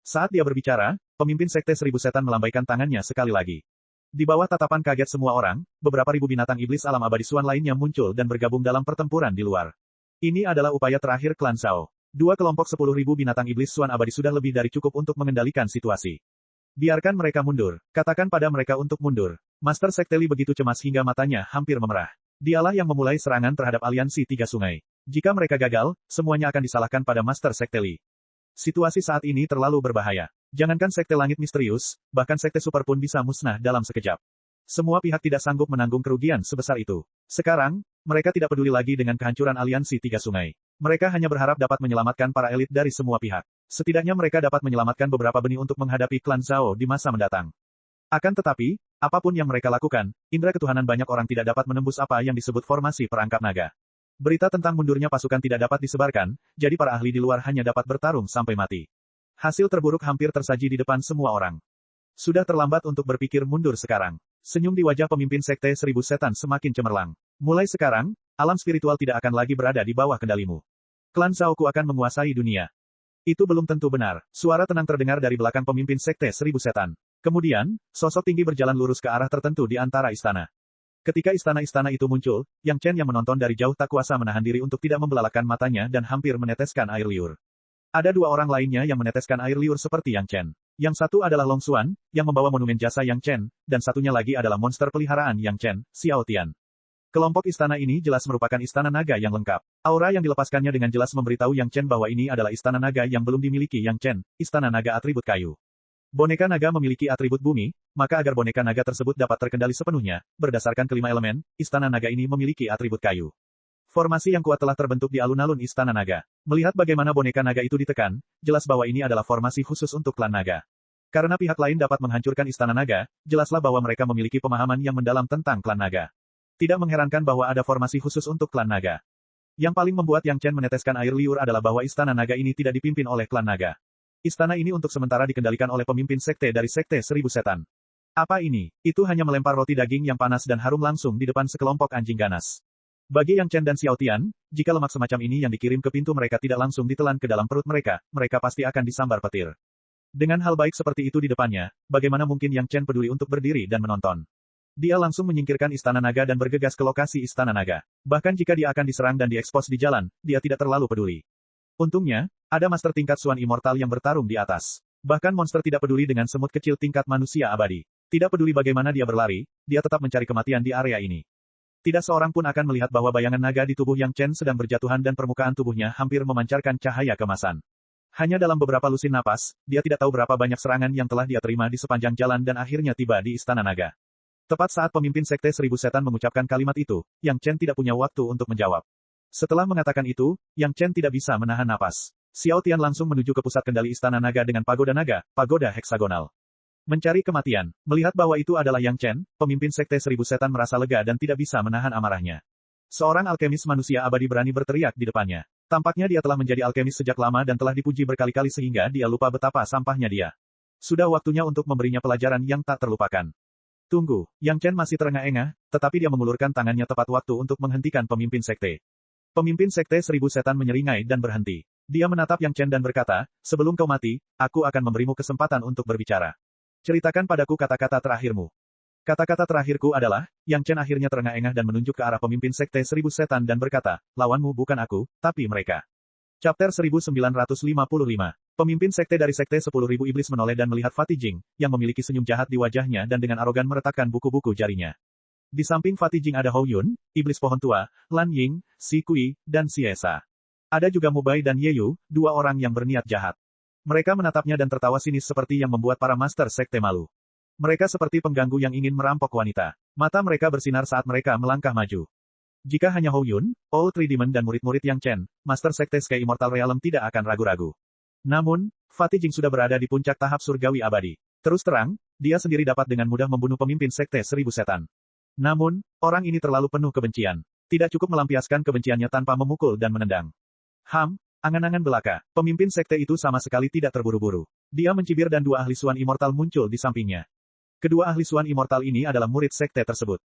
Saat dia berbicara, pemimpin Sekte Seribu Setan melambaikan tangannya sekali lagi. Di bawah tatapan kaget semua orang, beberapa ribu binatang iblis alam abadi Suan lainnya muncul dan bergabung dalam pertempuran di luar. Ini adalah upaya terakhir klan Zhao. Dua kelompok 10.000 binatang iblis Suan abadi sudah lebih dari cukup untuk mengendalikan situasi. Biarkan mereka mundur. Katakan pada mereka untuk mundur. Master Sekte Li begitu cemas hingga matanya hampir memerah. Dialah yang memulai serangan terhadap aliansi Tiga Sungai. Jika mereka gagal, semuanya akan disalahkan pada Master Sekte Li. Situasi saat ini terlalu berbahaya. Jangankan Sekte Langit Misterius, bahkan Sekte Super pun bisa musnah dalam sekejap. Semua pihak tidak sanggup menanggung kerugian sebesar itu. Sekarang, mereka tidak peduli lagi dengan kehancuran aliansi Tiga Sungai. Mereka hanya berharap dapat menyelamatkan para elit dari semua pihak. Setidaknya mereka dapat menyelamatkan beberapa benih untuk menghadapi klan Zhao di masa mendatang. Akan tetapi, apapun yang mereka lakukan, indera ketuhanan banyak orang tidak dapat menembus apa yang disebut formasi perangkap naga. Berita tentang mundurnya pasukan tidak dapat disebarkan, jadi para ahli di luar hanya dapat bertarung sampai mati. Hasil terburuk hampir tersaji di depan semua orang. Sudah terlambat untuk berpikir mundur sekarang. Senyum di wajah pemimpin Sekte Seribu Setan semakin cemerlang. Mulai sekarang, alam spiritual tidak akan lagi berada di bawah kendalimu. Klan Zhaoku akan menguasai dunia. Itu belum tentu benar. Suara tenang terdengar dari belakang pemimpin Sekte Seribu Setan. Kemudian, sosok tinggi berjalan lurus ke arah tertentu di antara istana. Ketika istana-istana itu muncul, Yang Chen yang menonton dari jauh tak kuasa menahan diri untuk tidak membelalakan matanya dan hampir meneteskan air liur. Ada dua orang lainnya yang meneteskan air liur seperti Yang Chen. Yang satu adalah Long Xuan, yang membawa monumen jasa Yang Chen, dan satunya lagi adalah monster peliharaan Yang Chen, Xiao Tian. Kelompok istana ini jelas merupakan istana naga yang lengkap. Aura yang dilepaskannya dengan jelas memberitahu Yang Chen bahwa ini adalah istana naga yang belum dimiliki Yang Chen, istana naga atribut kayu. Boneka naga memiliki atribut bumi, maka agar boneka naga tersebut dapat terkendali sepenuhnya, berdasarkan kelima elemen, istana naga ini memiliki atribut kayu. Formasi yang kuat telah terbentuk di alun-alun istana naga. Melihat bagaimana boneka naga itu ditekan, jelas bahwa ini adalah formasi khusus untuk klan naga. Karena pihak lain dapat menghancurkan istana naga, jelaslah bahwa mereka memiliki pemahaman yang mendalam tentang klan naga. Tidak mengherankan bahwa ada formasi khusus untuk klan naga. Yang paling membuat Yang Chen meneteskan air liur adalah bahwa istana naga ini tidak dipimpin oleh klan naga. Istana ini untuk sementara dikendalikan oleh pemimpin sekte dari Sekte Seribu Setan. Apa ini? Itu hanya melempar roti daging yang panas dan harum langsung di depan sekelompok anjing ganas. Bagi Yang Chen dan Xiao Tian, jika lemak semacam ini yang dikirim ke pintu mereka tidak langsung ditelan ke dalam perut mereka, mereka pasti akan disambar petir. Dengan hal baik seperti itu di depannya, bagaimana mungkin Yang Chen peduli untuk berdiri dan menonton? Dia langsung menyingkirkan istana naga dan bergegas ke lokasi istana naga. Bahkan jika dia akan diserang dan diekspos di jalan, dia tidak terlalu peduli. Untungnya, ada master tingkat Suan Immortal yang bertarung di atas. Bahkan monster tidak peduli dengan semut kecil tingkat manusia abadi. Tidak peduli bagaimana dia berlari, dia tetap mencari kematian di area ini. Tidak seorang pun akan melihat bahwa bayangan naga di tubuh Yang Chen sedang berjatuhan dan permukaan tubuhnya hampir memancarkan cahaya kemasan. Hanya dalam beberapa lusin napas, dia tidak tahu berapa banyak serangan yang telah dia terima di sepanjang jalan dan akhirnya tiba di istana naga. Tepat saat pemimpin Sekte Seribu Setan mengucapkan kalimat itu, Yang Chen tidak punya waktu untuk menjawab. Setelah mengatakan itu, Yang Chen tidak bisa menahan napas. Xiao Tian langsung menuju ke pusat kendali istana naga dengan pagoda naga, pagoda heksagonal. Mencari kematian. Melihat bahwa itu adalah Yang Chen, pemimpin Sekte Seribu Setan merasa lega dan tidak bisa menahan amarahnya. Seorang alkemis manusia abadi berani berteriak di depannya. Tampaknya dia telah menjadi alkemis sejak lama dan telah dipuji berkali-kali sehingga dia lupa betapa sampahnya dia. Sudah waktunya untuk memberinya pelajaran yang tak terlupakan. Tunggu, Yang Chen masih terengah-engah, tetapi dia mengulurkan tangannya tepat waktu untuk menghentikan pemimpin sekte. Pemimpin sekte 1000 setan menyeringai dan berhenti. Dia menatap Yang Chen dan berkata, sebelum kau mati, aku akan memberimu kesempatan untuk berbicara. Ceritakan padaku kata-kata terakhirmu. Kata-kata terakhirku adalah, Yang Chen akhirnya terengah-engah dan menunjuk ke arah pemimpin sekte 1000 setan dan berkata, lawanmu bukan aku, tapi mereka. Chapter 1955. Pemimpin sekte dari sekte 10.000 iblis menoleh dan melihat Fatih Jing, yang memiliki senyum jahat di wajahnya dan dengan arogan meretakkan buku-buku jarinya. Di samping Fatih Jing ada Hou Yun, iblis pohon tua, Lan Ying, Si Kui, dan Si Esa. Ada juga Mu Bai dan Ye Yu, dua orang yang berniat jahat. Mereka menatapnya dan tertawa sinis seperti yang membuat para master sekte malu. Mereka seperti pengganggu yang ingin merampok wanita. Mata mereka bersinar saat mereka melangkah maju. Jika hanya Hou Yun, All Three Demon dan murid-murid Yang Chen, Master Sekte Sky Immortal Realm tidak akan ragu-ragu. Namun, Fatih Jing sudah berada di puncak tahap surgawi abadi. Terus terang, dia sendiri dapat dengan mudah membunuh pemimpin Sekte 1000 setan. Namun, orang ini terlalu penuh kebencian. Tidak cukup melampiaskan kebenciannya tanpa memukul dan menendang. Angan-angan belaka. Pemimpin sekte itu sama sekali tidak terburu-buru. Dia mencibir dan dua ahli Suan Immortal muncul di sampingnya. Kedua ahli Suan Immortal ini adalah murid sekte tersebut.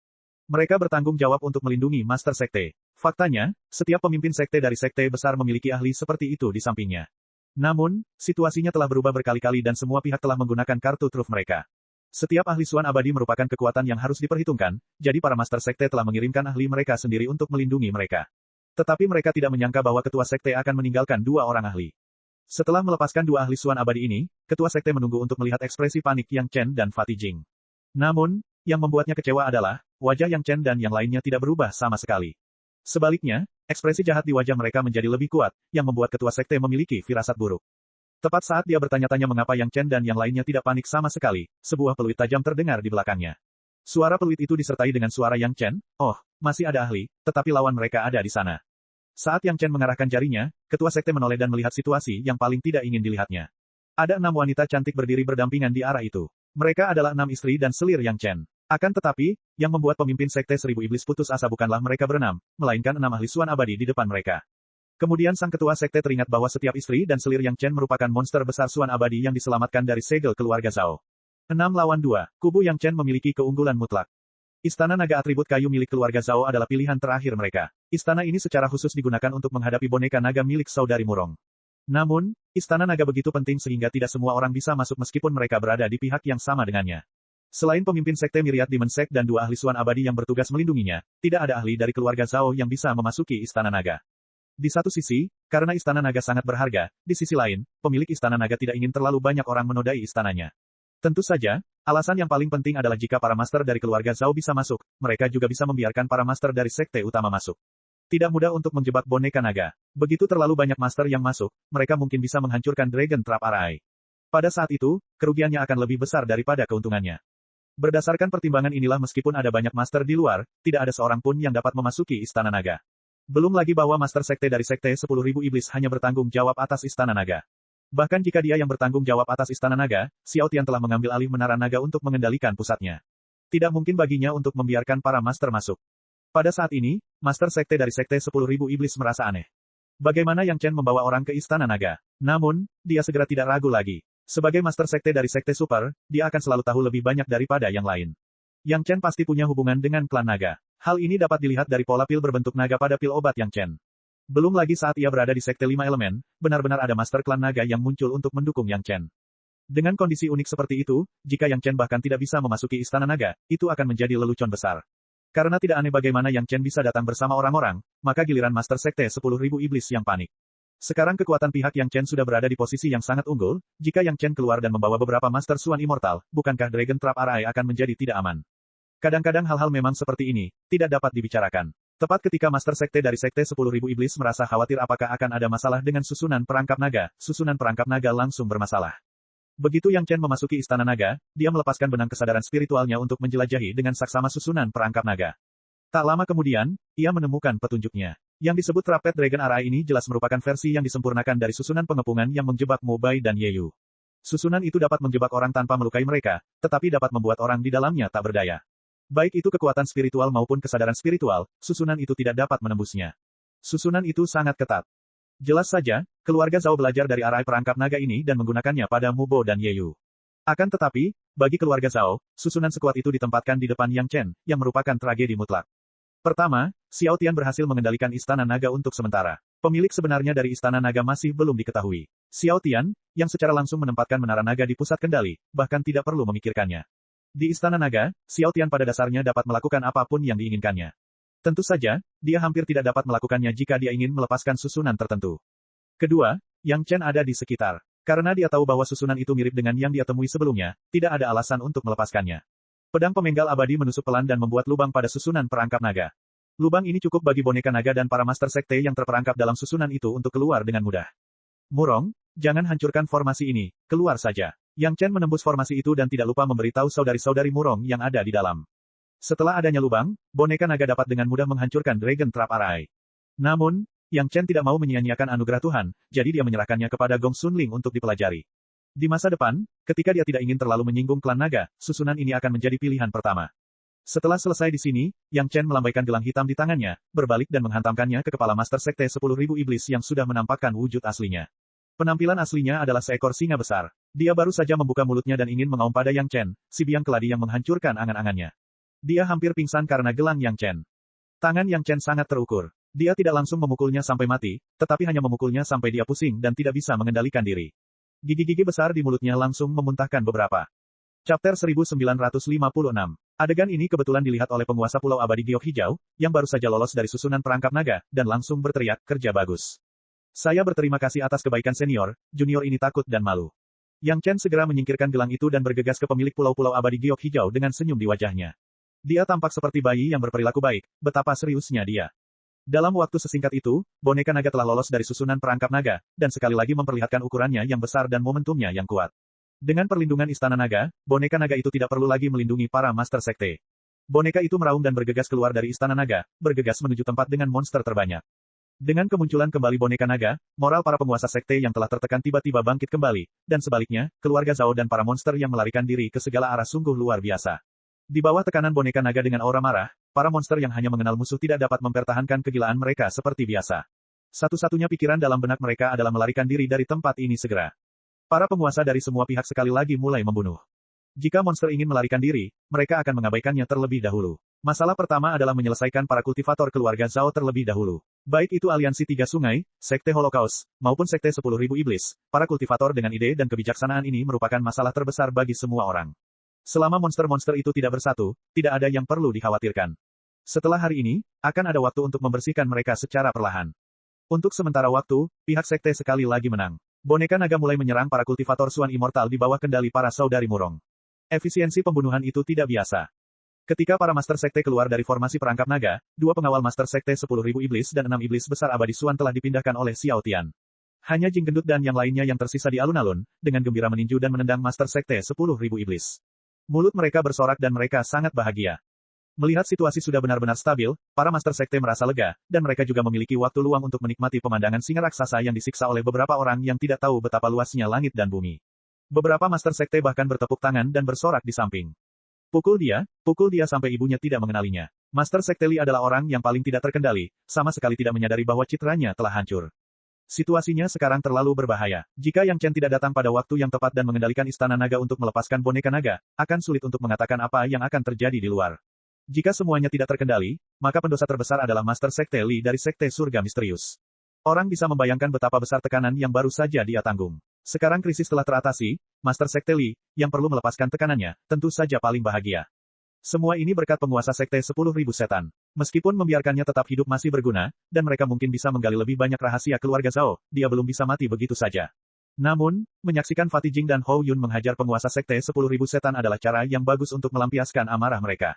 Mereka bertanggung jawab untuk melindungi Master Sekte. Faktanya, setiap pemimpin sekte dari sekte besar memiliki ahli seperti itu di sampingnya. Namun, situasinya telah berubah berkali-kali dan semua pihak telah menggunakan kartu truf mereka. Setiap ahli Suan abadi merupakan kekuatan yang harus diperhitungkan, jadi para Master Sekte telah mengirimkan ahli mereka sendiri untuk melindungi mereka. Tetapi mereka tidak menyangka bahwa ketua sekte akan meninggalkan dua orang ahli. Setelah melepaskan dua ahli Suan abadi ini, ketua sekte menunggu untuk melihat ekspresi panik Yang Chen dan Fatih Jing. Namun, yang membuatnya kecewa adalah, wajah Yang Chen dan yang lainnya tidak berubah sama sekali. Sebaliknya, ekspresi jahat di wajah mereka menjadi lebih kuat, yang membuat ketua sekte memiliki firasat buruk. Tepat saat dia bertanya-tanya mengapa Yang Chen dan yang lainnya tidak panik sama sekali, sebuah peluit tajam terdengar di belakangnya. Suara peluit itu disertai dengan suara Yang Chen, oh, masih ada ahli, tetapi lawan mereka ada di sana. Saat Yang Chen mengarahkan jarinya, ketua sekte menoleh dan melihat situasi yang paling tidak ingin dilihatnya. Ada 6 wanita cantik berdiri berdampingan di arah itu. Mereka adalah 6 istri dan selir Yang Chen. Akan tetapi, yang membuat pemimpin sekte 1000 iblis putus asa bukanlah mereka berenam, melainkan 6 ahli Suan abadi di depan mereka. Kemudian sang ketua sekte teringat bahwa setiap istri dan selir Yang Chen merupakan monster besar Suan abadi yang diselamatkan dari segel keluarga Zhao. 6 lawan 2, kubu Yang Chen memiliki keunggulan mutlak. Istana naga atribut kayu milik keluarga Zhao adalah pilihan terakhir mereka. Istana ini secara khusus digunakan untuk menghadapi boneka naga milik saudari Murong. Namun, istana naga begitu penting sehingga tidak semua orang bisa masuk meskipun mereka berada di pihak yang sama dengannya. Selain pemimpin sekte Myriad Demon Sect dan 2 ahli Suan abadi yang bertugas melindunginya, tidak ada ahli dari keluarga Zhao yang bisa memasuki istana naga. Di satu sisi, karena istana naga sangat berharga, di sisi lain, pemilik istana naga tidak ingin terlalu banyak orang menodai istananya. Tentu saja, alasan yang paling penting adalah jika para master dari keluarga Zhao bisa masuk, mereka juga bisa membiarkan para master dari sekte utama masuk. Tidak mudah untuk menjebak boneka naga. Begitu terlalu banyak master yang masuk, mereka mungkin bisa menghancurkan Dragon Trap Array. Pada saat itu, kerugiannya akan lebih besar daripada keuntungannya. Berdasarkan pertimbangan inilah meskipun ada banyak master di luar, tidak ada seorang pun yang dapat memasuki istana naga. Belum lagi bahwa master sekte dari sekte 10.000 iblis hanya bertanggung jawab atas istana naga. Bahkan jika dia yang bertanggung jawab atas istana naga, Xiao Tian telah mengambil alih menara naga untuk mengendalikan pusatnya. Tidak mungkin baginya untuk membiarkan para master masuk. Pada saat ini, master sekte dari sekte 10.000 iblis merasa aneh. Bagaimana Yang Chen membawa orang ke istana naga? Namun, dia segera tidak ragu lagi. Sebagai master sekte dari sekte super, dia akan selalu tahu lebih banyak daripada yang lain. Yang Chen pasti punya hubungan dengan klan naga. Hal ini dapat dilihat dari pola pil berbentuk naga pada pil obat Yang Chen. Belum lagi saat ia berada di sekte 5 elemen, benar-benar ada master klan naga yang muncul untuk mendukung Yang Chen. Dengan kondisi unik seperti itu, jika Yang Chen bahkan tidak bisa memasuki istana naga, itu akan menjadi lelucon besar. Karena tidak aneh bagaimana Yang Chen bisa datang bersama orang-orang, maka giliran master sekte 10.000 iblis yang panik. Sekarang kekuatan pihak Yang Chen sudah berada di posisi yang sangat unggul, jika Yang Chen keluar dan membawa beberapa master Suan Immortal, bukankah Dragon Trap Array akan menjadi tidak aman? Kadang-kadang hal-hal memang seperti ini, tidak dapat dibicarakan. Tepat ketika master sekte dari sekte 10.000 iblis merasa khawatir apakah akan ada masalah dengan susunan perangkap naga langsung bermasalah. Begitu Yang Chen memasuki istana naga, dia melepaskan benang kesadaran spiritualnya untuk menjelajahi dengan saksama susunan perangkap naga. Tak lama kemudian, ia menemukan petunjuknya. Yang disebut Trapet Dragon Array ini jelas merupakan versi yang disempurnakan dari susunan pengepungan yang menjebak Mu Bai dan Ye Yu. Susunan itu dapat menjebak orang tanpa melukai mereka, tetapi dapat membuat orang di dalamnya tak berdaya. Baik itu kekuatan spiritual maupun kesadaran spiritual, susunan itu tidak dapat menembusnya. Susunan itu sangat ketat. Jelas saja, keluarga Zhao belajar dari arai perangkap naga ini dan menggunakannya pada Mu Bo dan Ye Yu. Akan tetapi, bagi keluarga Zhao, susunan sekuat itu ditempatkan di depan Yang Chen, yang merupakan tragedi mutlak. Pertama, Xiao Tian berhasil mengendalikan Istana Naga untuk sementara. Pemilik sebenarnya dari Istana Naga masih belum diketahui. Xiao Tian, yang secara langsung menempatkan Menara Naga di pusat kendali, bahkan tidak perlu memikirkannya. Di Istana Naga, Xiao Tian pada dasarnya dapat melakukan apapun yang diinginkannya. Tentu saja, dia hampir tidak dapat melakukannya jika dia ingin melepaskan susunan tertentu. Kedua, Yang Chen ada di sekitar. Karena dia tahu bahwa susunan itu mirip dengan yang dia temui sebelumnya, tidak ada alasan untuk melepaskannya. Pedang pemenggal abadi menusuk pelan dan membuat lubang pada susunan perangkap naga. Lubang ini cukup bagi boneka naga dan para master sekte yang terperangkap dalam susunan itu untuk keluar dengan mudah. Murong, jangan hancurkan formasi ini, keluar saja. Yang Chen menembus formasi itu dan tidak lupa memberitahu saudari-saudari Murong yang ada di dalam. Setelah adanya lubang, boneka naga dapat dengan mudah menghancurkan Dragon Trap Array. Namun, Yang Chen tidak mau menyia-nyiakan anugerah Tuhan, jadi dia menyerahkannya kepada Gong Sunling untuk dipelajari. Di masa depan, ketika dia tidak ingin terlalu menyinggung klan naga, susunan ini akan menjadi pilihan pertama. Setelah selesai di sini, Yang Chen melambaikan gelang hitam di tangannya, berbalik dan menghantamkannya ke kepala Master Sekte 10.000 Iblis yang sudah menampakkan wujud aslinya. Penampilan aslinya adalah seekor singa besar. Dia baru saja membuka mulutnya dan ingin mengaum pada Yang Chen, si biang keladi yang menghancurkan angan-angannya. Dia hampir pingsan karena gelang Yang Chen. Tangan Yang Chen sangat terukur. Dia tidak langsung memukulnya sampai mati, tetapi hanya memukulnya sampai dia pusing dan tidak bisa mengendalikan diri. Gigi-gigi besar di mulutnya langsung memuntahkan beberapa. Chapter 1956. Adegan ini kebetulan dilihat oleh penguasa Pulau Abadi Giok Hijau, yang baru saja lolos dari susunan perangkap naga, dan langsung berteriak, kerja bagus. Saya berterima kasih atas kebaikan senior, junior ini takut dan malu. Yang Chen segera menyingkirkan gelang itu dan bergegas ke pemilik Pulau-Pulau Abadi Giok Hijau dengan senyum di wajahnya. Dia tampak seperti bayi yang berperilaku baik, betapa seriusnya dia. Dalam waktu sesingkat itu, boneka naga telah lolos dari susunan perangkap naga, dan sekali lagi memperlihatkan ukurannya yang besar dan momentumnya yang kuat. Dengan perlindungan Istana Naga, boneka naga itu tidak perlu lagi melindungi para Master Sekte. Boneka itu meraung dan bergegas keluar dari Istana Naga, bergegas menuju tempat dengan monster terbanyak. Dengan kemunculan kembali boneka naga, moral para penguasa sekte yang telah tertekan tiba-tiba bangkit kembali, dan sebaliknya, keluarga Zhao dan para monster yang melarikan diri ke segala arah sungguh luar biasa. Di bawah tekanan boneka naga dengan aura marah, para monster yang hanya mengenal musuh tidak dapat mempertahankan kegilaan mereka seperti biasa. Satu-satunya pikiran dalam benak mereka adalah melarikan diri dari tempat ini segera. Para penguasa dari semua pihak sekali lagi mulai membunuh. Jika monster ingin melarikan diri, mereka akan mengabaikannya terlebih dahulu. Masalah pertama adalah menyelesaikan para kultivator keluarga Zhao terlebih dahulu. Baik itu aliansi Tiga Sungai, Sekte Holocaust, maupun Sekte 10.000 Iblis, para kultivator dengan ide dan kebijaksanaan ini merupakan masalah terbesar bagi semua orang. Selama monster-monster itu tidak bersatu, tidak ada yang perlu dikhawatirkan. Setelah hari ini, akan ada waktu untuk membersihkan mereka secara perlahan. Untuk sementara waktu, pihak sekte sekali lagi menang. Boneka naga mulai menyerang para kultivator Suan Immortal di bawah kendali para saudari Murong. Efisiensi pembunuhan itu tidak biasa. Ketika para master sekte keluar dari formasi perangkap naga, dua pengawal master sekte 10.000 Iblis dan 6 Iblis besar abadi Suan telah dipindahkan oleh Xiao Tian. Hanya Jing Gendut dan yang lainnya yang tersisa di alun-alun, dengan gembira meninju dan menendang master sekte 10.000 Iblis. Mulut mereka bersorak dan mereka sangat bahagia. Melihat situasi sudah benar-benar stabil, para master sekte merasa lega, dan mereka juga memiliki waktu luang untuk menikmati pemandangan singa raksasa yang disiksa oleh beberapa orang yang tidak tahu betapa luasnya langit dan bumi. Beberapa master sekte bahkan bertepuk tangan dan bersorak di samping. Pukul dia sampai ibunya tidak mengenalinya. Master sekte Li adalah orang yang paling tidak terkendali, sama sekali tidak menyadari bahwa citranya telah hancur. Situasinya sekarang terlalu berbahaya. Jika Yang Chen tidak datang pada waktu yang tepat dan mengendalikan Istana Naga untuk melepaskan boneka naga, akan sulit untuk mengatakan apa yang akan terjadi di luar. Jika semuanya tidak terkendali, maka pendosa terbesar adalah Master Sekte Li dari Sekte Surga Misterius. Orang bisa membayangkan betapa besar tekanan yang baru saja dia tanggung. Sekarang krisis telah teratasi, Master Sekte Li, yang perlu melepaskan tekanannya, tentu saja paling bahagia. Semua ini berkat penguasa Sekte 10.000 Setan. Meskipun membiarkannya tetap hidup masih berguna, dan mereka mungkin bisa menggali lebih banyak rahasia keluarga Zhao, dia belum bisa mati begitu saja. Namun, menyaksikan Fatih Jing dan Hou Yun menghajar penguasa Sekte 10.000 Setan adalah cara yang bagus untuk melampiaskan amarah mereka.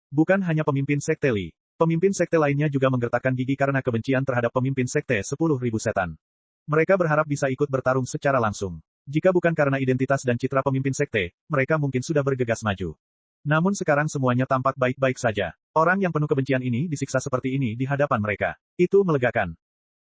Bukan hanya pemimpin Sekte Li. Pemimpin Sekte lainnya juga menggertakkan gigi karena kebencian terhadap pemimpin Sekte 10.000 Setan. Mereka berharap bisa ikut bertarung secara langsung. Jika bukan karena identitas dan citra pemimpin Sekte, mereka mungkin sudah bergegas maju. Namun sekarang semuanya tampak baik-baik saja. Orang yang penuh kebencian ini disiksa seperti ini di hadapan mereka. Itu melegakan.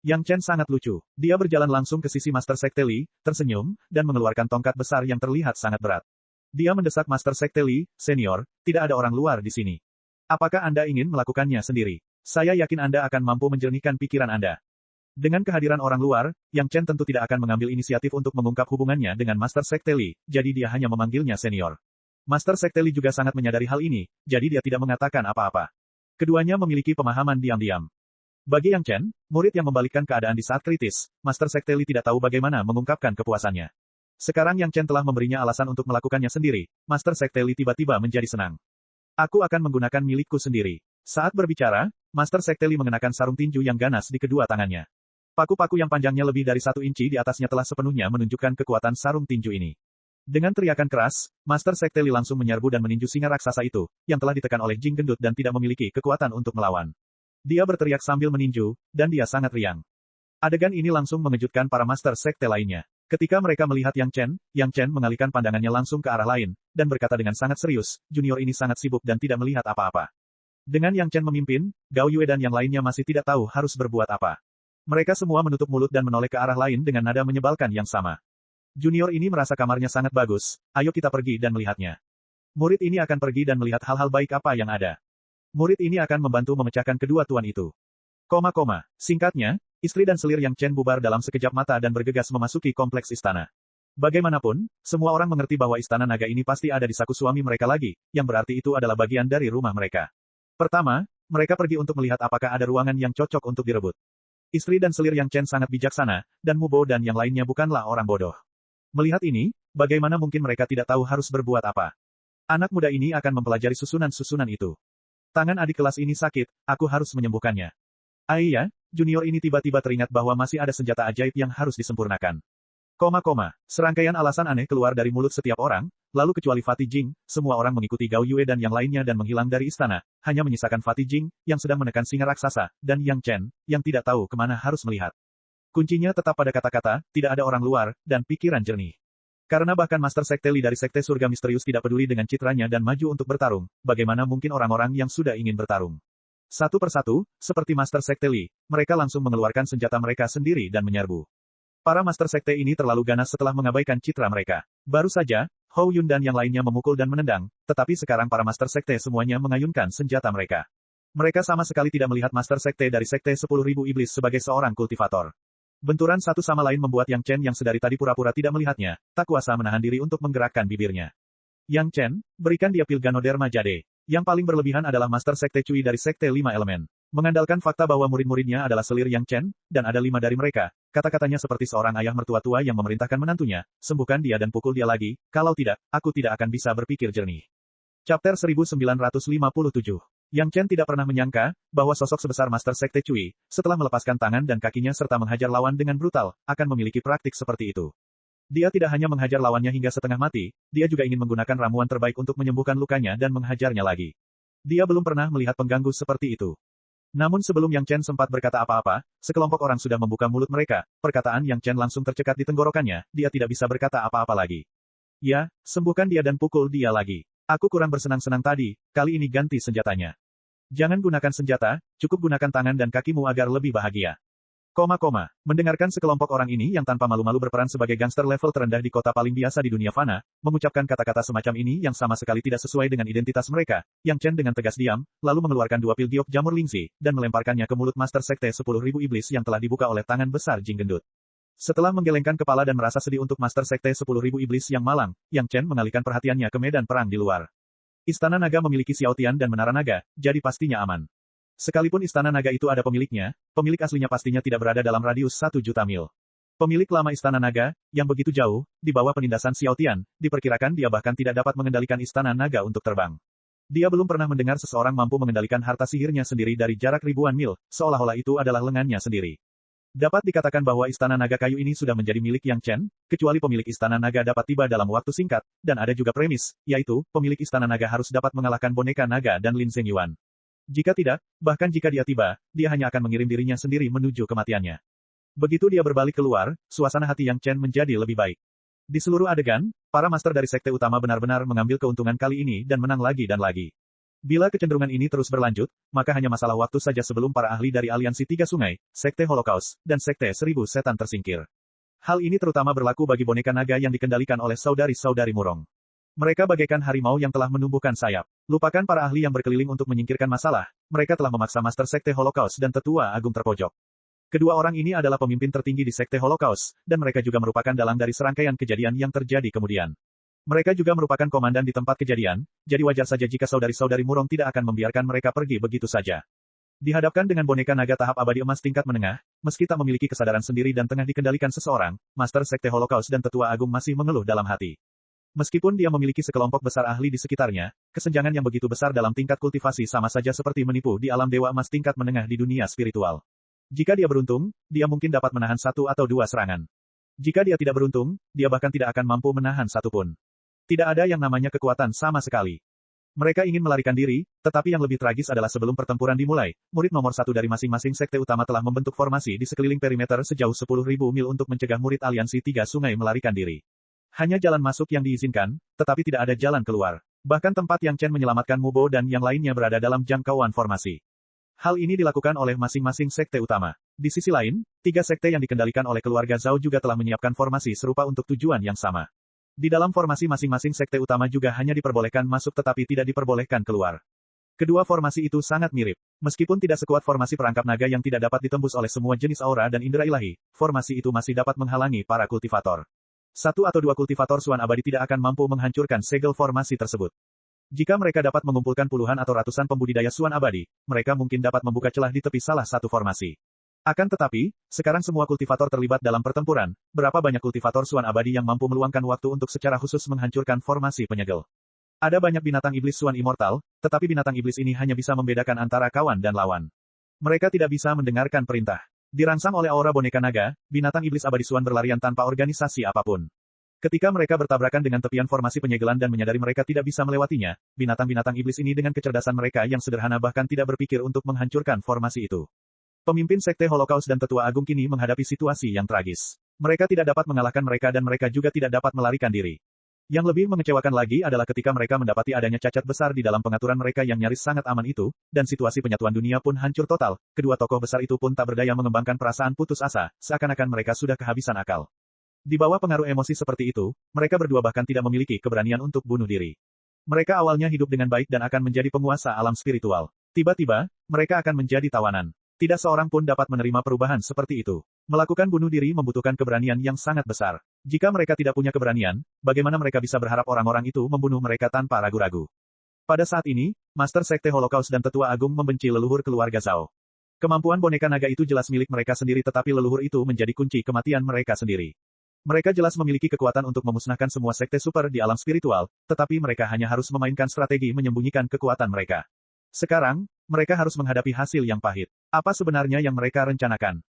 Yang Chen sangat lucu. Dia berjalan langsung ke sisi Master Sekte Li, tersenyum, dan mengeluarkan tongkat besar yang terlihat sangat berat. Dia mendesak Master Sekte Li, senior, tidak ada orang luar di sini. Apakah Anda ingin melakukannya sendiri? Saya yakin Anda akan mampu menjernihkan pikiran Anda. Dengan kehadiran orang luar, Yang Chen tentu tidak akan mengambil inisiatif untuk mengungkap hubungannya dengan Master Sekte Li, jadi dia hanya memanggilnya senior. Master Sekte Li juga sangat menyadari hal ini, jadi dia tidak mengatakan apa-apa. Keduanya memiliki pemahaman diam-diam. Bagi Yang Chen, murid yang membalikkan keadaan di saat kritis, Master Sekte Li tidak tahu bagaimana mengungkapkan kepuasannya. Sekarang Yang Chen telah memberinya alasan untuk melakukannya sendiri, Master Sekte Li tiba-tiba menjadi senang. Aku akan menggunakan milikku sendiri. Saat berbicara, Master Sekte Li mengenakan sarung tinju yang ganas di kedua tangannya. Paku-paku yang panjangnya lebih dari 1 inci di atasnya telah sepenuhnya menunjukkan kekuatan sarung tinju ini. Dengan teriakan keras, Master Sekte Li langsung menyerbu dan meninju singa raksasa itu, yang telah ditekan oleh Jing Gendut dan tidak memiliki kekuatan untuk melawan. Dia berteriak sambil meninju, dan dia sangat riang. Adegan ini langsung mengejutkan para Master Sekte lainnya. Ketika mereka melihat Yang Chen mengalihkan pandangannya langsung ke arah lain, dan berkata dengan sangat serius, junior ini sangat sibuk dan tidak melihat apa-apa. Dengan Yang Chen memimpin, Gao Yue dan yang lainnya masih tidak tahu harus berbuat apa. Mereka semua menutup mulut dan menoleh ke arah lain dengan nada menyebalkan yang sama. Junior ini merasa kamarnya sangat bagus, ayo kita pergi dan melihatnya. Murid ini akan pergi dan melihat hal-hal baik apa yang ada. Murid ini akan membantu memecahkan kedua tuan itu. Singkatnya, istri dan selir Yang Chen bubar dalam sekejap mata dan bergegas memasuki kompleks istana. Bagaimanapun, semua orang mengerti bahwa istana naga ini pasti ada di saku suami mereka lagi, yang berarti itu adalah bagian dari rumah mereka. Pertama, mereka pergi untuk melihat apakah ada ruangan yang cocok untuk direbut. Istri dan selir Yang Chen sangat bijaksana, dan Mubo dan yang lainnya bukanlah orang bodoh. Melihat ini, bagaimana mungkin mereka tidak tahu harus berbuat apa? Anak muda ini akan mempelajari susunan-susunan itu. Tangan adik kelas ini sakit, aku harus menyembuhkannya. Iya, junior ini tiba-tiba teringat bahwa masih ada senjata ajaib yang harus disempurnakan. Serangkaian alasan aneh keluar dari mulut setiap orang, lalu kecuali Fatih Jing, semua orang mengikuti Gao Yue dan yang lainnya dan menghilang dari istana, hanya menyisakan Fatih Jing, yang sedang menekan singa raksasa, dan Yang Chen, yang tidak tahu kemana harus melihat. Kuncinya tetap pada kata-kata, tidak ada orang luar, dan pikiran jernih. Karena bahkan Master Sekte Li dari Sekte Surga Misterius tidak peduli dengan citranya dan maju untuk bertarung, bagaimana mungkin orang-orang yang sudah ingin bertarung? Satu persatu, seperti Master Sekte Li, mereka langsung mengeluarkan senjata mereka sendiri dan menyerbu. Para Master Sekte ini terlalu ganas setelah mengabaikan citra mereka. Baru saja, Hou Yun dan yang lainnya memukul dan menendang, tetapi sekarang para Master Sekte semuanya mengayunkan senjata mereka. Mereka sama sekali tidak melihat Master Sekte dari Sekte 10.000 Iblis sebagai seorang kultivator. Benturan satu sama lain membuat Yang Chen yang sedari tadi pura-pura tidak melihatnya, tak kuasa menahan diri untuk menggerakkan bibirnya. Yang Chen, berikan dia pil Ganoderma Jade. Yang paling berlebihan adalah Master Sekte Cui dari Sekte 5 Elemen. Mengandalkan fakta bahwa murid-muridnya adalah selir Yang Chen, dan ada 5 dari mereka, kata-katanya seperti seorang ayah mertua tua yang memerintahkan menantunya, sembuhkan dia dan pukul dia lagi, kalau tidak, aku tidak akan bisa berpikir jernih. Chapter 1957. Yang Chen tidak pernah menyangka, bahwa sosok sebesar Master Sekte Cui, setelah melepaskan tangan dan kakinya serta menghajar lawan dengan brutal, akan memiliki praktik seperti itu. Dia tidak hanya menghajar lawannya hingga setengah mati, dia juga ingin menggunakan ramuan terbaik untuk menyembuhkan lukanya dan menghajarnya lagi. Dia belum pernah melihat pengganggu seperti itu. Namun sebelum Yang Chen sempat berkata apa-apa, sekelompok orang sudah membuka mulut mereka, perkataan Yang Chen langsung tercekat di tenggorokannya, dia tidak bisa berkata apa-apa lagi. Ya, sembuhkan dia dan pukul dia lagi. Aku kurang bersenang-senang tadi, kali ini ganti senjatanya. Jangan gunakan senjata, cukup gunakan tangan dan kakimu agar lebih bahagia. Mendengarkan sekelompok orang ini yang tanpa malu-malu berperan sebagai gangster level terendah di kota paling biasa di dunia fana, mengucapkan kata-kata semacam ini yang sama sekali tidak sesuai dengan identitas mereka, Yang Chen dengan tegas diam, lalu mengeluarkan 2 pil giok jamur lingzi, dan melemparkannya ke mulut Master Sekte 10.000 Iblis yang telah dibuka oleh tangan besar Jing Gendut. Setelah menggelengkan kepala dan merasa sedih untuk Master Sekte 10.000 Iblis yang malang, Yang Chen mengalihkan perhatiannya ke medan perang di luar. Istana Naga memiliki Xiao Tian dan Menara Naga, jadi pastinya aman. Sekalipun Istana Naga itu ada pemiliknya, pemilik aslinya pastinya tidak berada dalam radius 1 juta mil. Pemilik lama Istana Naga, yang begitu jauh, di bawah penindasan Xiao Tian, diperkirakan dia bahkan tidak dapat mengendalikan Istana Naga untuk terbang. Dia belum pernah mendengar seseorang mampu mengendalikan harta sihirnya sendiri dari jarak ribuan mil, seolah-olah itu adalah lengannya sendiri. Dapat dikatakan bahwa Istana Naga kayu ini sudah menjadi milik Yang Chen, kecuali pemilik Istana Naga dapat tiba dalam waktu singkat, dan ada juga premis, yaitu, pemilik Istana Naga harus dapat mengalahkan boneka naga dan Lin Zeng Yuan. Jika tidak, bahkan jika dia tiba, dia hanya akan mengirim dirinya sendiri menuju kematiannya. Begitu dia berbalik keluar, suasana hati Yang Chen menjadi lebih baik. Di seluruh adegan, para master dari sekte utama benar-benar mengambil keuntungan kali ini dan menang lagi dan lagi. Bila kecenderungan ini terus berlanjut, maka hanya masalah waktu saja sebelum para ahli dari Aliansi Tiga Sungai, Sekte Holocaust, dan Sekte 1000 Setan tersingkir. Hal ini terutama berlaku bagi boneka naga yang dikendalikan oleh saudari-saudari Murong. Mereka bagaikan harimau yang telah menumbuhkan sayap. Lupakan para ahli yang berkeliling untuk menyingkirkan masalah, mereka telah memaksa Master Sekte Holocaust dan Tetua Agung terpojok. Kedua orang ini adalah pemimpin tertinggi di Sekte Holocaust, dan mereka juga merupakan dalang dari serangkaian kejadian yang terjadi kemudian. Mereka juga merupakan komandan di tempat kejadian, jadi wajar saja jika saudari-saudari Murong tidak akan membiarkan mereka pergi begitu saja. Dihadapkan dengan boneka naga tahap abadi emas tingkat menengah, meski tak memiliki kesadaran sendiri dan tengah dikendalikan seseorang, Master Sekte Holocaust dan Tetua Agung masih mengeluh dalam hati. Meskipun dia memiliki sekelompok besar ahli di sekitarnya, kesenjangan yang begitu besar dalam tingkat kultivasi sama saja seperti menipu di alam dewa emas tingkat menengah di dunia spiritual. Jika dia beruntung, dia mungkin dapat menahan satu atau dua serangan. Jika dia tidak beruntung, dia bahkan tidak akan mampu menahan satu pun. Tidak ada yang namanya kekuatan sama sekali. Mereka ingin melarikan diri, tetapi yang lebih tragis adalah sebelum pertempuran dimulai, murid nomor satu dari masing-masing sekte utama telah membentuk formasi di sekeliling perimeter sejauh 10.000 mil untuk mencegah murid aliansi Tiga Sungai melarikan diri. Hanya jalan masuk yang diizinkan, tetapi tidak ada jalan keluar. Bahkan tempat Yang Chen menyelamatkan Mubo dan yang lainnya berada dalam jangkauan formasi. Hal ini dilakukan oleh masing-masing sekte utama. Di sisi lain, tiga sekte yang dikendalikan oleh keluarga Zhao juga telah menyiapkan formasi serupa untuk tujuan yang sama. Di dalam formasi masing-masing sekte utama juga hanya diperbolehkan masuk tetapi tidak diperbolehkan keluar. Kedua formasi itu sangat mirip. Meskipun tidak sekuat formasi perangkap naga yang tidak dapat ditembus oleh semua jenis aura dan indera ilahi, formasi itu masih dapat menghalangi para kultivator. Satu atau dua kultivator Suan Abadi tidak akan mampu menghancurkan segel formasi tersebut. Jika mereka dapat mengumpulkan puluhan atau ratusan pembudidaya Suan Abadi, mereka mungkin dapat membuka celah di tepi salah satu formasi. Akan tetapi, sekarang semua kultivator terlibat dalam pertempuran, berapa banyak kultivator Suan Abadi yang mampu meluangkan waktu untuk secara khusus menghancurkan formasi penyegel. Ada banyak binatang iblis Suan Immortal, tetapi binatang iblis ini hanya bisa membedakan antara kawan dan lawan. Mereka tidak bisa mendengarkan perintah. Dirangsang oleh aura boneka naga, binatang iblis abadi Suan berlarian tanpa organisasi apapun. Ketika mereka bertabrakan dengan tepian formasi penyegelan dan menyadari mereka tidak bisa melewatinya, binatang-binatang iblis ini dengan kecerdasan mereka yang sederhana bahkan tidak berpikir untuk menghancurkan formasi itu. Pemimpin Sekte Holocaust dan Tetua Agung kini menghadapi situasi yang tragis. Mereka tidak dapat mengalahkan mereka dan mereka juga tidak dapat melarikan diri. Yang lebih mengecewakan lagi adalah ketika mereka mendapati adanya cacat besar di dalam pengaturan mereka yang nyaris sangat aman itu, dan situasi penyatuan dunia pun hancur total, kedua tokoh besar itu pun tak berdaya mengembangkan perasaan putus asa, seakan-akan mereka sudah kehabisan akal. Di bawah pengaruh emosi seperti itu, mereka berdua bahkan tidak memiliki keberanian untuk bunuh diri. Mereka awalnya hidup dengan baik dan akan menjadi penguasa alam spiritual. Tiba-tiba, mereka akan menjadi tawanan. Tidak seorang pun dapat menerima perubahan seperti itu. Melakukan bunuh diri membutuhkan keberanian yang sangat besar. Jika mereka tidak punya keberanian, bagaimana mereka bisa berharap orang-orang itu membunuh mereka tanpa ragu-ragu? Pada saat ini, Master Sekte Holocaust dan Tetua Agung membenci leluhur keluarga Zhao. Kemampuan boneka naga itu jelas milik mereka sendiri tetapi leluhur itu menjadi kunci kematian mereka sendiri. Mereka jelas memiliki kekuatan untuk memusnahkan semua sekte super di alam spiritual, tetapi mereka hanya harus memainkan strategi menyembunyikan kekuatan mereka. Sekarang, mereka harus menghadapi hasil yang pahit. Apa sebenarnya yang mereka rencanakan?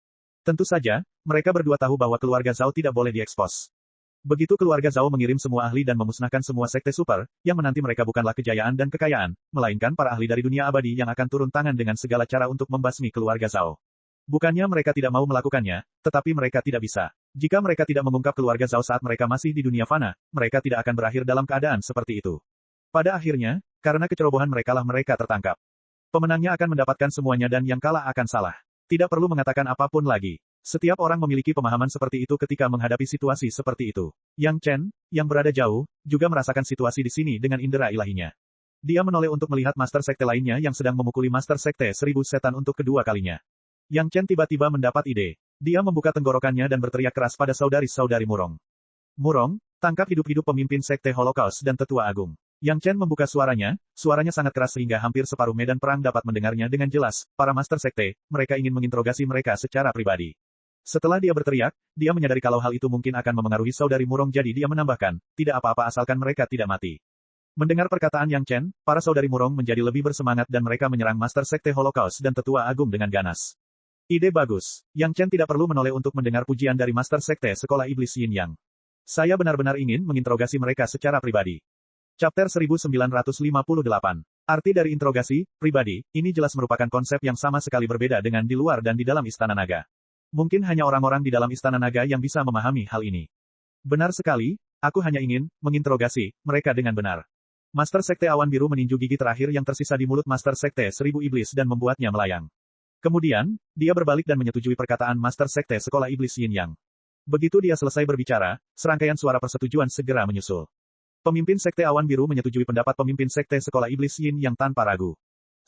Tentu saja, mereka berdua tahu bahwa keluarga Zhao tidak boleh diekspos. Begitu keluarga Zhao mengirim semua ahli dan memusnahkan semua sekte super, yang menanti mereka bukanlah kejayaan dan kekayaan, melainkan para ahli dari dunia abadi yang akan turun tangan dengan segala cara untuk membasmi keluarga Zhao. Bukannya mereka tidak mau melakukannya, tetapi mereka tidak bisa. Jika mereka tidak mengungkap keluarga Zhao saat mereka masih di dunia fana, mereka tidak akan berakhir dalam keadaan seperti itu. Pada akhirnya, karena kecerobohan merekalah mereka tertangkap. Pemenangnya akan mendapatkan semuanya dan yang kalah akan salah. Tidak perlu mengatakan apapun lagi. Setiap orang memiliki pemahaman seperti itu ketika menghadapi situasi seperti itu. Yang Chen, yang berada jauh, juga merasakan situasi di sini dengan indera ilahinya. Dia menoleh untuk melihat Master Sekte lainnya yang sedang memukuli Master Sekte 1000 setan untuk kedua kalinya. Yang Chen tiba-tiba mendapat ide. Dia membuka tenggorokannya dan berteriak keras pada saudari-saudari Murong. Murong, tangkap hidup-hidup pemimpin Sekte Holocaust dan Tetua Agung. Yang Chen membuka suaranya sangat keras sehingga hampir separuh medan perang dapat mendengarnya dengan jelas. Para Master Sekte, mereka ingin menginterogasi mereka secara pribadi. Setelah dia berteriak, dia menyadari kalau hal itu mungkin akan memengaruhi saudari Murong jadi dia menambahkan, tidak apa-apa asalkan mereka tidak mati. Mendengar perkataan Yang Chen, para saudari Murong menjadi lebih bersemangat dan mereka menyerang Master Sekte Holocaust dan Tetua Agung dengan ganas. Ide bagus. Yang Chen tidak perlu menoleh untuk mendengar pujian dari Master Sekte Sekolah Iblis Yin Yang. Saya benar-benar ingin menginterogasi mereka secara pribadi. Chapter 1958. Arti dari interogasi pribadi, ini jelas merupakan konsep yang sama sekali berbeda dengan di luar dan di dalam Istana Naga. Mungkin hanya orang-orang di dalam Istana Naga yang bisa memahami hal ini. Benar sekali, aku hanya ingin menginterogasi mereka dengan benar. Master Sekte Awan Biru meninju gigi terakhir yang tersisa di mulut Master Sekte 1000 Iblis dan membuatnya melayang. Kemudian, dia berbalik dan menyetujui perkataan Master Sekte Sekolah Iblis Yin Yang. Begitu dia selesai berbicara, serangkaian suara persetujuan segera menyusul. Pemimpin Sekte Awan Biru menyetujui pendapat pemimpin Sekte Sekolah Iblis Yin Yang tanpa ragu.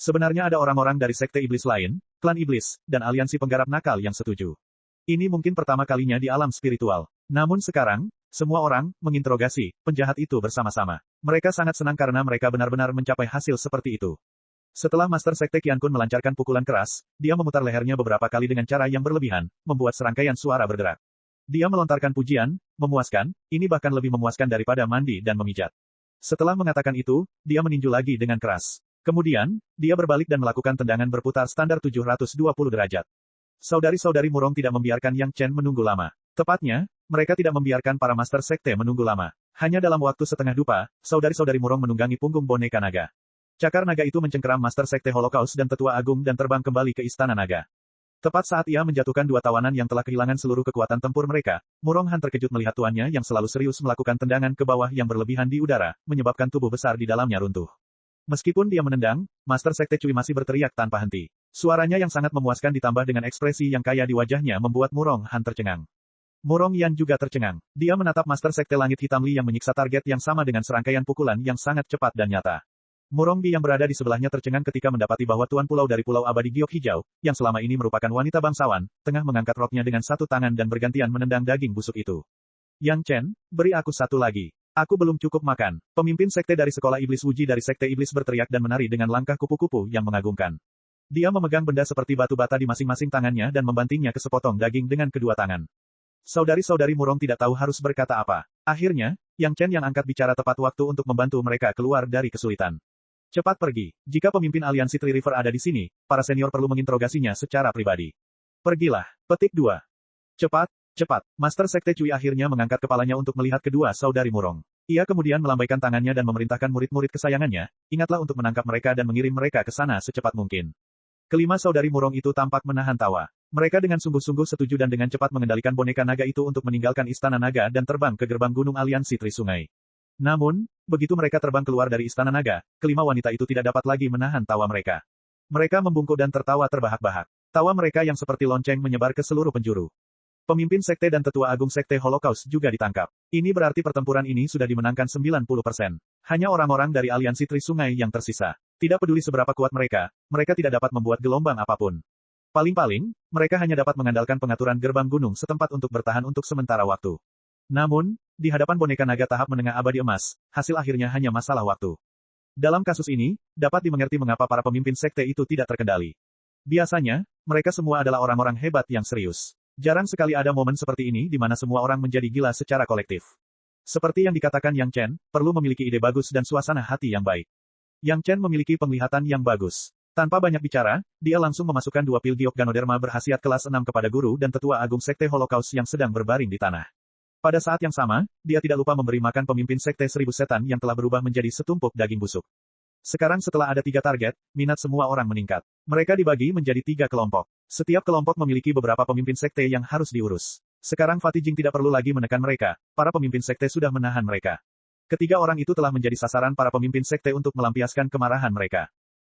Sebenarnya ada orang-orang dari Sekte Iblis lain, Klan Iblis, dan aliansi penggarap nakal yang setuju. Ini mungkin pertama kalinya di alam spiritual. Namun sekarang, Semua orang menginterogasi penjahat itu bersama-sama. Mereka sangat senang karena mereka benar-benar mencapai hasil seperti itu. Setelah Master Sekte Qian Kun melancarkan pukulan keras, dia memutar lehernya beberapa kali dengan cara yang berlebihan, membuat serangkaian suara bergerak. Dia melontarkan pujian, memuaskan, ini bahkan lebih memuaskan daripada mandi dan memijat. Setelah mengatakan itu, dia meninju lagi dengan keras. Kemudian, dia berbalik dan melakukan tendangan berputar standar 720 derajat. Saudari-saudari Murong tidak membiarkan Yang Chen menunggu lama. Tepatnya, mereka tidak membiarkan para Master Sekte menunggu lama. Hanya dalam waktu setengah dupa, saudari-saudari Murong menunggangi punggung boneka naga. Cakar naga itu mencengkeram Master Sekte Holocaust dan Tetua Agung dan terbang kembali ke Istana Naga. Tepat saat ia menjatuhkan dua tawanan yang telah kehilangan seluruh kekuatan tempur mereka, Murong Han terkejut melihat tuannya yang selalu serius melakukan tendangan ke bawah yang berlebihan di udara, menyebabkan tubuh besar di dalamnya runtuh. Meskipun dia menendang, Master Sekte Cui masih berteriak tanpa henti. Suaranya yang sangat memuaskan ditambah dengan ekspresi yang kaya di wajahnya membuat Murong Han tercengang. Murong Yan juga tercengang. Dia menatap Master Sekte Langit Hitam Li yang menyiksa target yang sama dengan serangkaian pukulan yang sangat cepat dan nyata. Murong Bi yang berada di sebelahnya tercengang ketika mendapati bahwa Tuan Pulau dari Pulau Abadi Giok Hijau, yang selama ini merupakan wanita bangsawan, tengah mengangkat roknya dengan satu tangan dan bergantian menendang daging busuk itu. Yang Chen, beri aku satu lagi. Aku belum cukup makan. Pemimpin sekte dari sekolah iblis Wuji dari sekte iblis berteriak dan menari dengan langkah kupu-kupu yang mengagumkan. Dia memegang benda seperti batu bata di masing-masing tangannya dan membantingnya ke sepotong daging dengan kedua tangan. Saudari-saudari Murong tidak tahu harus berkata apa. Akhirnya, Yang Chen yang angkat bicara tepat waktu untuk membantu mereka keluar dari kesulitan. Cepat pergi. Jika pemimpin aliansi Three River ada di sini, para senior perlu menginterogasinya secara pribadi. Pergilah. Petik 2. Cepat, cepat. Master Sekte Cui akhirnya mengangkat kepalanya untuk melihat kedua saudari Murong. Ia kemudian melambaikan tangannya dan memerintahkan murid-murid kesayangannya, ingatlah untuk menangkap mereka dan mengirim mereka ke sana secepat mungkin. Kelima saudari Murong itu tampak menahan tawa. Mereka dengan sungguh-sungguh setuju dan dengan cepat mengendalikan boneka naga itu untuk meninggalkan Istana Naga dan terbang ke gerbang Gunung Aliansi Tri Sungai. Namun, begitu mereka terbang keluar dari Istana Naga, kelima wanita itu tidak dapat lagi menahan tawa mereka. Mereka membungkuk dan tertawa terbahak-bahak. Tawa mereka yang seperti lonceng menyebar ke seluruh penjuru. Pemimpin sekte dan tetua agung sekte Holocaust juga ditangkap. Ini berarti pertempuran ini sudah dimenangkan 90%. Hanya orang-orang dari aliansi Tri Sungai yang tersisa. Tidak peduli seberapa kuat mereka, mereka tidak dapat membuat gelombang apapun. Paling-paling, mereka hanya dapat mengandalkan pengaturan gerbang gunung setempat untuk bertahan untuk sementara waktu. Namun, di hadapan boneka naga tahap menengah abadi emas, hasil akhirnya hanya masalah waktu. Dalam kasus ini, dapat dimengerti mengapa para pemimpin sekte itu tidak terkendali. Biasanya, mereka semua adalah orang-orang hebat yang serius. Jarang sekali ada momen seperti ini di mana semua orang menjadi gila secara kolektif. Seperti yang dikatakan Yang Chen, perlu memiliki ide bagus dan suasana hati yang baik. Yang Chen memiliki penglihatan yang bagus. Tanpa banyak bicara, dia langsung memasukkan dua pil giok Ganoderma berhasiat kelas 6 kepada guru dan tetua agung sekte Holocaust yang sedang berbaring di tanah. Pada saat yang sama, dia tidak lupa memberi makan pemimpin sekte 1000 setan yang telah berubah menjadi setumpuk daging busuk. Sekarang setelah ada 3 target, minat semua orang meningkat. Mereka dibagi menjadi 3 kelompok. Setiap kelompok memiliki beberapa pemimpin sekte yang harus diurus. Sekarang Fatih Jing tidak perlu lagi menekan mereka, para pemimpin sekte sudah menahan mereka. Ketiga orang itu telah menjadi sasaran para pemimpin sekte untuk melampiaskan kemarahan mereka.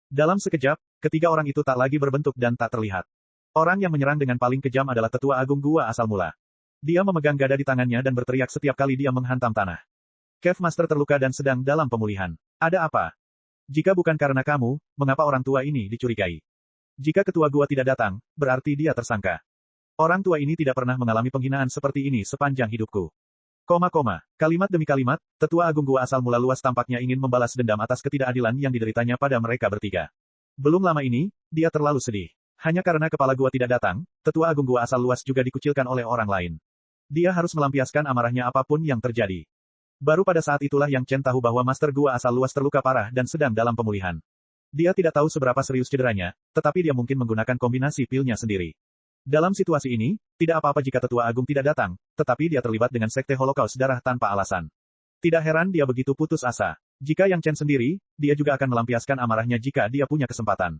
Dalam sekejap, ketiga orang itu tak lagi berbentuk dan tak terlihat. Orang yang menyerang dengan paling kejam adalah tetua agung gua asal mula. Dia memegang gada di tangannya dan berteriak setiap kali dia menghantam tanah. Cave Master terluka dan sedang dalam pemulihan. Ada apa? Jika bukan karena kamu, mengapa orang tua ini dicurigai? Jika ketua gua tidak datang, berarti dia tersangka. Orang tua ini tidak pernah mengalami penghinaan seperti ini sepanjang hidupku. Kalimat demi kalimat, tetua agung gua asal mula luas tampaknya ingin membalas dendam atas ketidakadilan yang dideritanya pada mereka bertiga. Belum lama ini, dia terlalu sedih. Hanya karena kepala gua tidak datang, tetua agung gua asal luas juga dikucilkan oleh orang lain. Dia harus melampiaskan amarahnya apapun yang terjadi. Baru pada saat itulah Yang Chen tahu bahwa Master Gua asal luas terluka parah dan sedang dalam pemulihan. Dia tidak tahu seberapa serius cederanya, tetapi dia mungkin menggunakan kombinasi pilnya sendiri. Dalam situasi ini, tidak apa-apa jika tetua agung tidak datang, tetapi dia terlibat dengan sekte Holocaust darah tanpa alasan. Tidak heran dia begitu putus asa. Jika Yang Chen sendiri, dia juga akan melampiaskan amarahnya jika dia punya kesempatan.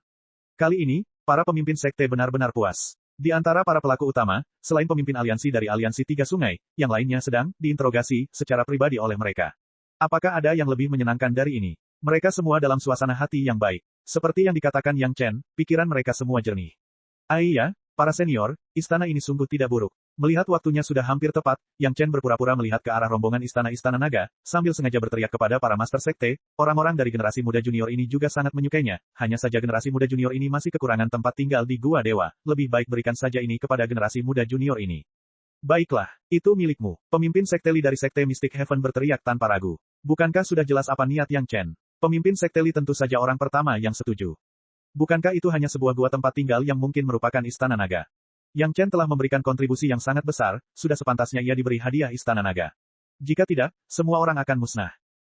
Kali ini, para pemimpin sekte benar-benar puas. Di antara para pelaku utama, selain pemimpin aliansi dari aliansi Tiga Sungai, yang lainnya sedang diinterogasi secara pribadi oleh mereka. Apakah ada yang lebih menyenangkan dari ini? Mereka semua dalam suasana hati yang baik. Seperti yang dikatakan Yang Chen, pikiran mereka semua jernih. Iya, para senior, istana ini sungguh tidak buruk. Melihat waktunya sudah hampir tepat, Yang Chen berpura-pura melihat ke arah rombongan istana-istana naga, sambil sengaja berteriak kepada para master sekte, orang-orang dari generasi muda junior ini juga sangat menyukainya, hanya saja generasi muda junior ini masih kekurangan tempat tinggal di Gua Dewa, lebih baik berikan saja ini kepada generasi muda junior ini. Baiklah, Itu milikmu. Pemimpin sekte Li dari sekte Mystic Heaven berteriak tanpa ragu. Bukankah sudah jelas apa niat Yang Chen? Pemimpin sekte Li tentu saja orang pertama yang setuju. Bukankah itu hanya sebuah gua tempat tinggal yang mungkin merupakan istana naga? Yang Chen telah memberikan kontribusi yang sangat besar, sudah sepantasnya ia diberi hadiah istana naga. Jika tidak, semua orang akan musnah.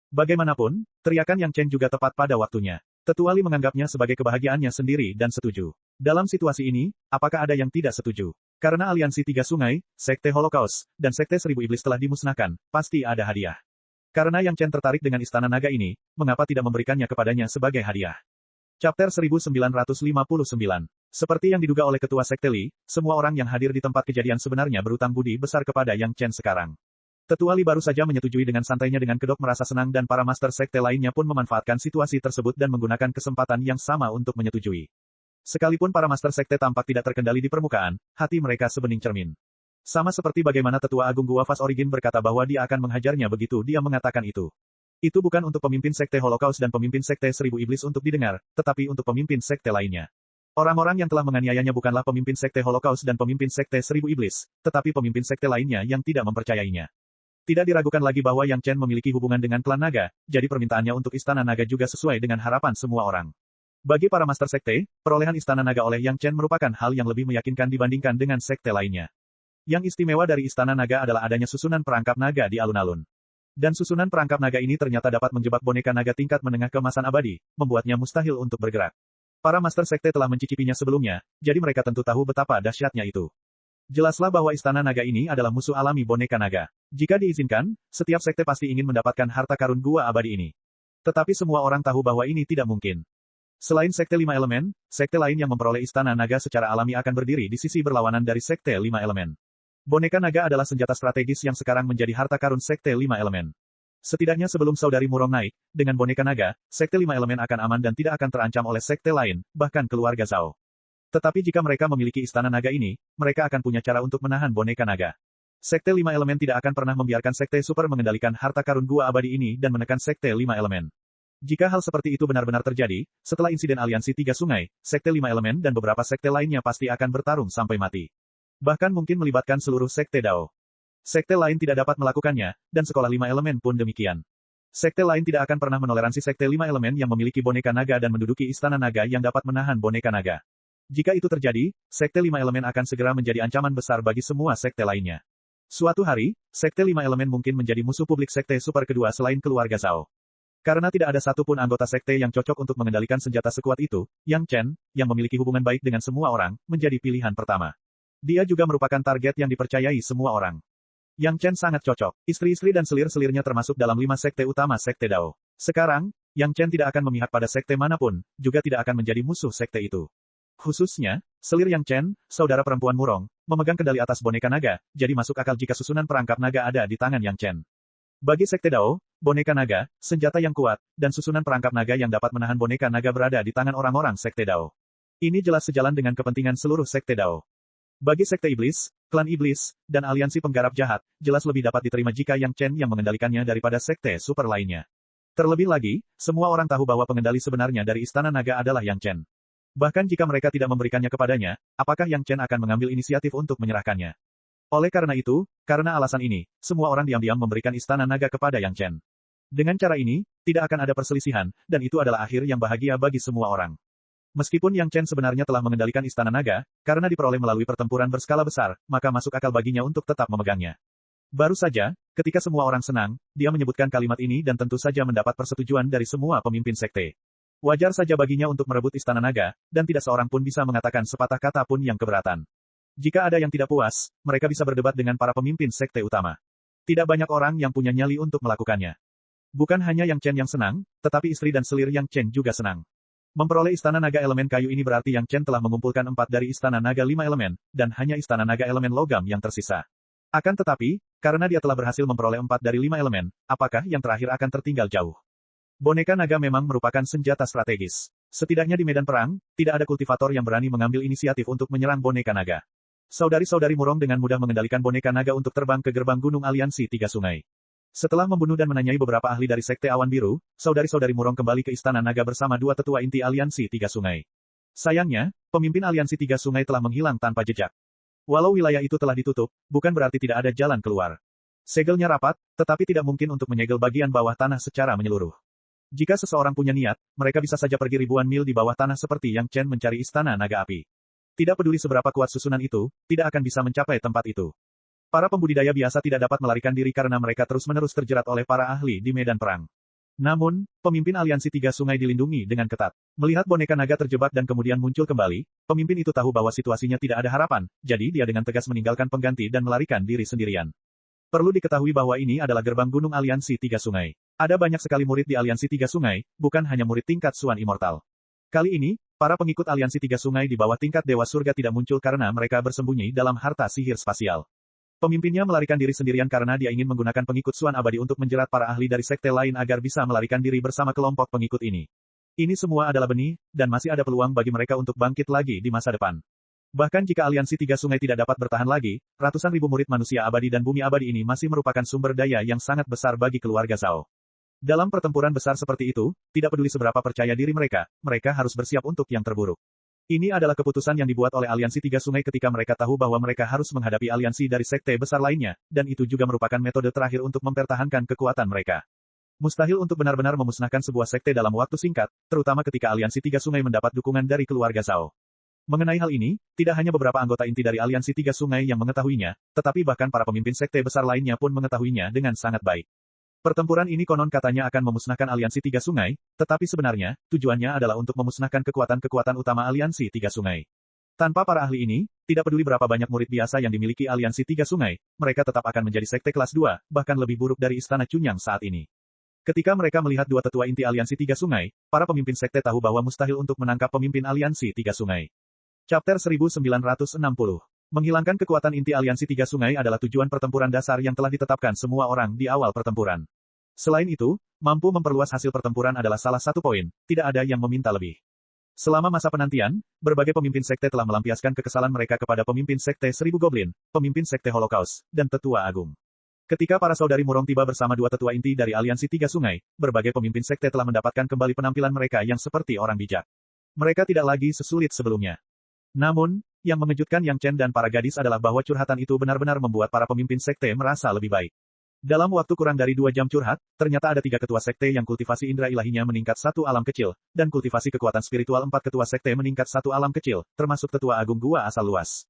Bagaimanapun, teriakan Yang Chen juga tepat pada waktunya. Tetua Li menganggapnya sebagai kebahagiaannya sendiri dan setuju. Dalam situasi ini, apakah ada yang tidak setuju? Karena aliansi Tiga Sungai, Sekte Holocaust, dan Sekte Seribu Iblis telah dimusnahkan, pasti ada hadiah. Karena Yang Chen tertarik dengan istana naga ini, mengapa tidak memberikannya kepadanya sebagai hadiah? Chapter 1959. Seperti yang diduga oleh Ketua Sekte Li, semua orang yang hadir di tempat kejadian sebenarnya berutang budi besar kepada Yang Chen sekarang. Tetua Li baru saja menyetujui dengan santainya dengan kedok merasa senang dan para master sekte lainnya pun memanfaatkan situasi tersebut dan menggunakan kesempatan yang sama untuk menyetujui. Sekalipun para master sekte tampak tidak terkendali di permukaan, hati mereka sebening cermin. Sama seperti bagaimana Tetua Agung Gua Fast Origin berkata bahwa dia akan menghajarnya begitu dia mengatakan itu. Itu bukan untuk pemimpin sekte Holocaust dan pemimpin sekte Seribu Iblis untuk didengar, tetapi untuk pemimpin sekte lainnya. Orang-orang yang telah menganiayanya bukanlah pemimpin sekte Holocaust dan pemimpin sekte Seribu Iblis, tetapi pemimpin sekte lainnya yang tidak mempercayainya. Tidak diragukan lagi bahwa Yang Chen memiliki hubungan dengan klan naga, jadi permintaannya untuk istana naga juga sesuai dengan harapan semua orang. Bagi para master sekte, perolehan istana naga oleh Yang Chen merupakan hal yang lebih meyakinkan dibandingkan dengan sekte lainnya. Yang istimewa dari istana naga adalah adanya susunan perangkap naga di alun-alun. Dan susunan perangkap naga ini ternyata dapat menjebak boneka naga tingkat menengah kemasan abadi, membuatnya mustahil untuk bergerak. Para master sekte telah mencicipinya sebelumnya, jadi mereka tentu tahu betapa dahsyatnya itu. Jelaslah bahwa istana naga ini adalah musuh alami boneka naga. Jika diizinkan, setiap sekte pasti ingin mendapatkan harta karun gua abadi ini. Tetapi semua orang tahu bahwa ini tidak mungkin. Selain sekte lima elemen, sekte lain yang memperoleh istana naga secara alami akan berdiri di sisi berlawanan dari sekte lima elemen. Boneka naga adalah senjata strategis yang sekarang menjadi harta karun sekte lima elemen. Setidaknya sebelum saudari Murong naik, dengan boneka naga, sekte lima elemen akan aman dan tidak akan terancam oleh sekte lain, bahkan keluarga Zhao. Tetapi jika mereka memiliki istana naga ini, mereka akan punya cara untuk menahan boneka naga. Sekte lima elemen tidak akan pernah membiarkan sekte super mengendalikan harta karun gua abadi ini dan menekan sekte lima elemen. Jika hal seperti itu benar-benar terjadi, setelah insiden aliansi Tiga Sungai, sekte lima elemen dan beberapa sekte lainnya pasti akan bertarung sampai mati. Bahkan mungkin melibatkan seluruh sekte Dao. Sekte lain tidak dapat melakukannya, dan sekolah lima elemen pun demikian. Sekte lain tidak akan pernah menoleransi sekte lima elemen yang memiliki boneka naga dan menduduki istana naga yang dapat menahan boneka naga. Jika itu terjadi, sekte lima elemen akan segera menjadi ancaman besar bagi semua sekte lainnya. Suatu hari, sekte lima elemen mungkin menjadi musuh publik sekte super kedua selain keluarga Zhao. Karena tidak ada satupun anggota sekte yang cocok untuk mengendalikan senjata sekuat itu, Yang Chen, yang memiliki hubungan baik dengan semua orang, menjadi pilihan pertama. Dia juga merupakan target yang dipercayai semua orang. Yang Chen sangat cocok. Istri-istri dan selir-selirnya termasuk dalam 5 sekte utama sekte Dao. Sekarang, Yang Chen tidak akan memihak pada sekte manapun, juga tidak akan menjadi musuh sekte itu. Khususnya, selir Yang Chen, saudara perempuan Murong, memegang kendali atas boneka naga, jadi masuk akal jika susunan perangkap naga ada di tangan Yang Chen. Bagi sekte Dao, boneka naga, senjata yang kuat, dan susunan perangkap naga yang dapat menahan boneka naga berada di tangan orang-orang sekte Dao. Ini jelas sejalan dengan kepentingan seluruh sekte Dao. Bagi sekte iblis, klan iblis, dan aliansi penggarap jahat, jelas lebih dapat diterima jika Yang Chen yang mengendalikannya daripada sekte super lainnya. Terlebih lagi, semua orang tahu bahwa pengendali sebenarnya dari istana naga adalah Yang Chen. Bahkan jika mereka tidak memberikannya kepadanya, apakah Yang Chen akan mengambil inisiatif untuk menyerahkannya? Oleh karena itu, karena alasan ini, semua orang diam-diam memberikan istana naga kepada Yang Chen. Dengan cara ini, tidak akan ada perselisihan, dan itu adalah akhir yang bahagia bagi semua orang. Meskipun Yang Chen sebenarnya telah mengendalikan istana naga, karena diperoleh melalui pertempuran berskala besar, maka masuk akal baginya untuk tetap memegangnya. Baru saja, ketika semua orang senang, dia menyebutkan kalimat ini dan tentu saja mendapat persetujuan dari semua pemimpin sekte. Wajar saja baginya untuk merebut istana naga, dan tidak seorang pun bisa mengatakan sepatah kata pun yang keberatan. Jika ada yang tidak puas, mereka bisa berdebat dengan para pemimpin sekte utama. Tidak banyak orang yang punya nyali untuk melakukannya. Bukan hanya Yang Chen yang senang, tetapi istri dan selir Yang Chen juga senang. Memperoleh istana naga elemen kayu ini berarti Yang Chen telah mengumpulkan 4 dari istana naga 5 elemen, dan hanya istana naga elemen logam yang tersisa. Akan tetapi, karena dia telah berhasil memperoleh 4 dari 5 elemen, apakah yang terakhir akan tertinggal jauh? Boneka naga memang merupakan senjata strategis. Setidaknya di medan perang, tidak ada kultivator yang berani mengambil inisiatif untuk menyerang boneka naga. Saudari-saudari Murong dengan mudah mengendalikan boneka naga untuk terbang ke gerbang gunung aliansi Tiga Sungai. Setelah membunuh dan menanyai beberapa ahli dari Sekte Awan Biru, saudari-saudari Murong kembali ke Istana Naga bersama 2 tetua inti aliansi Tiga Sungai. Sayangnya, pemimpin aliansi Tiga Sungai telah menghilang tanpa jejak. Walau wilayah itu telah ditutup, bukan berarti tidak ada jalan keluar. Segelnya rapat, tetapi tidak mungkin untuk menyegel bagian bawah tanah secara menyeluruh. Jika seseorang punya niat, mereka bisa saja pergi ribuan mil di bawah tanah seperti Yang Chen mencari istana naga api. Tidak peduli seberapa kuat susunan itu, tidak akan bisa mencapai tempat itu. Para pembudidaya biasa tidak dapat melarikan diri karena mereka terus-menerus terjerat oleh para ahli di medan perang. Namun, pemimpin aliansi tiga sungai dilindungi dengan ketat. Melihat boneka naga terjebak dan kemudian muncul kembali, pemimpin itu tahu bahwa situasinya tidak ada harapan, jadi dia dengan tegas meninggalkan pengganti dan melarikan diri sendirian. Perlu diketahui bahwa ini adalah gerbang gunung aliansi tiga sungai. Ada banyak sekali murid di aliansi tiga sungai, bukan hanya murid tingkat Suan Immortal. Kali ini, para pengikut aliansi tiga sungai di bawah tingkat Dewa Surga tidak muncul karena mereka bersembunyi dalam harta sihir spasial. Pemimpinnya melarikan diri sendirian karena dia ingin menggunakan pengikut Suan Abadi untuk menjerat para ahli dari sekte lain agar bisa melarikan diri bersama kelompok pengikut ini. Ini semua adalah benih, dan masih ada peluang bagi mereka untuk bangkit lagi di masa depan. Bahkan jika aliansi tiga sungai tidak dapat bertahan lagi, ratusan ribu murid manusia abadi dan bumi abadi ini masih merupakan sumber daya yang sangat besar bagi keluarga Zhao. Dalam pertempuran besar seperti itu, tidak peduli seberapa percaya diri mereka harus bersiap untuk yang terburuk. Ini adalah keputusan yang dibuat oleh aliansi tiga sungai ketika mereka tahu bahwa mereka harus menghadapi aliansi dari sekte besar lainnya, dan itu juga merupakan metode terakhir untuk mempertahankan kekuatan mereka. Mustahil untuk benar-benar memusnahkan sebuah sekte dalam waktu singkat, terutama ketika aliansi tiga sungai mendapat dukungan dari keluarga Zhao. Mengenai hal ini, tidak hanya beberapa anggota inti dari aliansi tiga sungai yang mengetahuinya, tetapi bahkan para pemimpin sekte besar lainnya pun mengetahuinya dengan sangat baik. Pertempuran ini konon katanya akan memusnahkan aliansi tiga sungai, tetapi sebenarnya, tujuannya adalah untuk memusnahkan kekuatan-kekuatan utama aliansi tiga sungai. Tanpa para ahli ini, tidak peduli berapa banyak murid biasa yang dimiliki aliansi tiga sungai, mereka tetap akan menjadi sekte kelas 2, bahkan lebih buruk dari istana Chunyang saat ini. Ketika mereka melihat dua tetua inti aliansi tiga sungai, para pemimpin sekte tahu bahwa mustahil untuk menangkap pemimpin aliansi tiga sungai. Chapter 1960. Menghilangkan kekuatan inti aliansi tiga sungai adalah tujuan pertempuran dasar yang telah ditetapkan semua orang di awal pertempuran. Selain itu, mampu memperluas hasil pertempuran adalah salah satu poin, tidak ada yang meminta lebih. Selama masa penantian, berbagai pemimpin sekte telah melampiaskan kekesalan mereka kepada pemimpin sekte Seribu Goblin, pemimpin sekte Holocaust, dan tetua agung. Ketika para saudari murong tiba bersama dua tetua inti dari aliansi tiga sungai, berbagai pemimpin sekte telah mendapatkan kembali penampilan mereka yang seperti orang bijak. Mereka tidak lagi sesulit sebelumnya. Namun, yang mengejutkan Yang Chen dan para gadis adalah bahwa curhatan itu benar-benar membuat para pemimpin sekte merasa lebih baik. Dalam waktu kurang dari 2 jam curhat, ternyata ada 3 ketua sekte yang kultivasi indera ilahinya meningkat 1 alam kecil, dan kultivasi kekuatan spiritual 4 ketua sekte meningkat 1 alam kecil, termasuk tetua agung gua asal luas.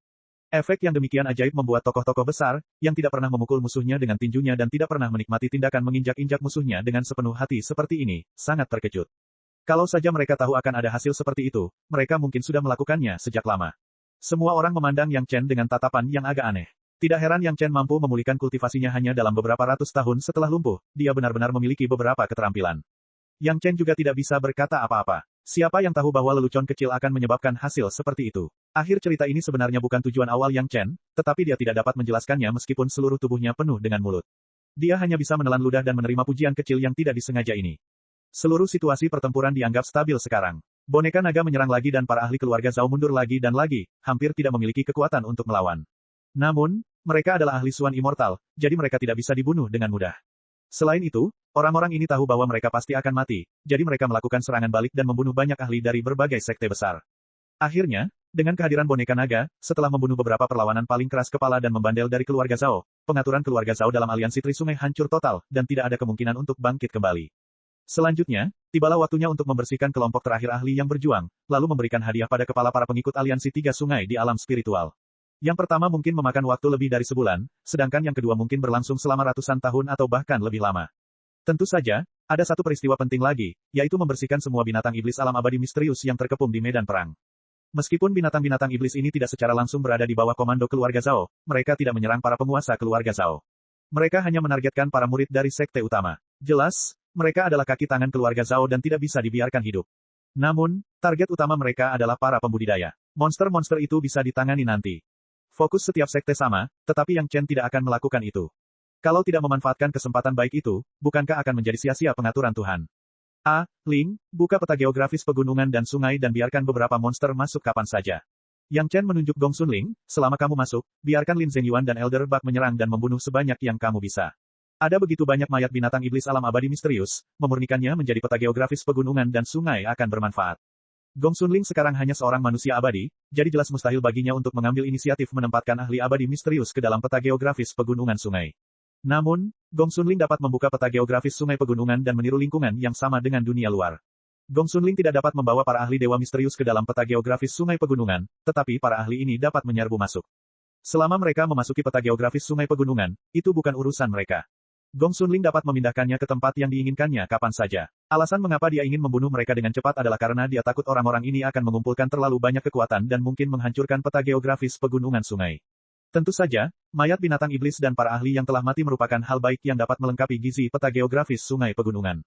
Efek yang demikian ajaib membuat tokoh-tokoh besar, yang tidak pernah memukul musuhnya dengan tinjunya dan tidak pernah menikmati tindakan menginjak-injak musuhnya dengan sepenuh hati seperti ini, sangat terkejut. Kalau saja mereka tahu akan ada hasil seperti itu, mereka mungkin sudah melakukannya sejak lama. Semua orang memandang Yang Chen dengan tatapan yang agak aneh. Tidak heran Yang Chen mampu memulihkan kultivasinya hanya dalam beberapa ratus tahun setelah lumpuh, dia benar-benar memiliki beberapa keterampilan. Yang Chen juga tidak bisa berkata apa-apa. Siapa yang tahu bahwa lelucon kecil akan menyebabkan hasil seperti itu? Akhir cerita ini sebenarnya bukan tujuan awal Yang Chen, tetapi dia tidak dapat menjelaskannya meskipun seluruh tubuhnya penuh dengan mulut. Dia hanya bisa menelan ludah dan menerima pujian kecil yang tidak disengaja ini. Seluruh situasi pertempuran dianggap stabil sekarang. Boneka naga menyerang lagi dan para ahli keluarga Zhao mundur lagi dan lagi, hampir tidak memiliki kekuatan untuk melawan. Namun, mereka adalah ahli Suan Immortal, jadi mereka tidak bisa dibunuh dengan mudah. Selain itu, orang-orang ini tahu bahwa mereka pasti akan mati, jadi mereka melakukan serangan balik dan membunuh banyak ahli dari berbagai sekte besar. Akhirnya, dengan kehadiran boneka naga, setelah membunuh beberapa perlawanan paling keras kepala dan membandel dari keluarga Zhao, pengaturan keluarga Zhao dalam aliansi Tri Sungai hancur total, dan tidak ada kemungkinan untuk bangkit kembali. Selanjutnya, tibalah waktunya untuk membersihkan kelompok terakhir ahli yang berjuang, lalu memberikan hadiah pada kepala para pengikut aliansi tiga sungai di alam spiritual. Yang pertama mungkin memakan waktu lebih dari sebulan, sedangkan yang kedua mungkin berlangsung selama ratusan tahun atau bahkan lebih lama. Tentu saja, ada satu peristiwa penting lagi, yaitu membersihkan semua binatang iblis alam abadi misterius yang terkepung di medan perang. Meskipun binatang-binatang iblis ini tidak secara langsung berada di bawah komando keluarga Zhao, mereka tidak menyerang para penguasa keluarga Zhao. Mereka hanya menargetkan para murid dari sekte utama. Jelas, mereka adalah kaki tangan keluarga Zhao dan tidak bisa dibiarkan hidup. Namun, target utama mereka adalah para pembudidaya. Monster-monster itu bisa ditangani nanti. Fokus setiap sekte sama, tetapi Yang Chen tidak akan melakukan itu. Kalau tidak memanfaatkan kesempatan baik itu, bukankah akan menjadi sia-sia pengaturan Tuhan? Ling, buka peta geografis pegunungan dan sungai dan biarkan beberapa monster masuk kapan saja. Yang Chen menunjuk Gong Sun Ling, selama kamu masuk, biarkan Lin Zhengyuan dan Elder Bak menyerang dan membunuh sebanyak yang kamu bisa. Ada begitu banyak mayat binatang iblis alam abadi misterius, memurnikannya menjadi peta geografis pegunungan dan sungai akan bermanfaat. Gong Xunling sekarang hanya seorang manusia abadi, jadi jelas mustahil baginya untuk mengambil inisiatif menempatkan ahli abadi misterius ke dalam peta geografis pegunungan sungai. Namun, Gong Xunling dapat membuka peta geografis sungai pegunungan dan meniru lingkungan yang sama dengan dunia luar. Gong Xunling tidak dapat membawa para ahli dewa misterius ke dalam peta geografis sungai pegunungan, tetapi para ahli ini dapat menyerbu masuk. Selama mereka memasuki peta geografis sungai pegunungan, itu bukan urusan mereka. Gong Xunling dapat memindahkannya ke tempat yang diinginkannya kapan saja. Alasan mengapa dia ingin membunuh mereka dengan cepat adalah karena dia takut orang-orang ini akan mengumpulkan terlalu banyak kekuatan dan mungkin menghancurkan peta geografis pegunungan sungai. Tentu saja, mayat binatang iblis dan para ahli yang telah mati merupakan hal baik yang dapat melengkapi gizi peta geografis sungai pegunungan.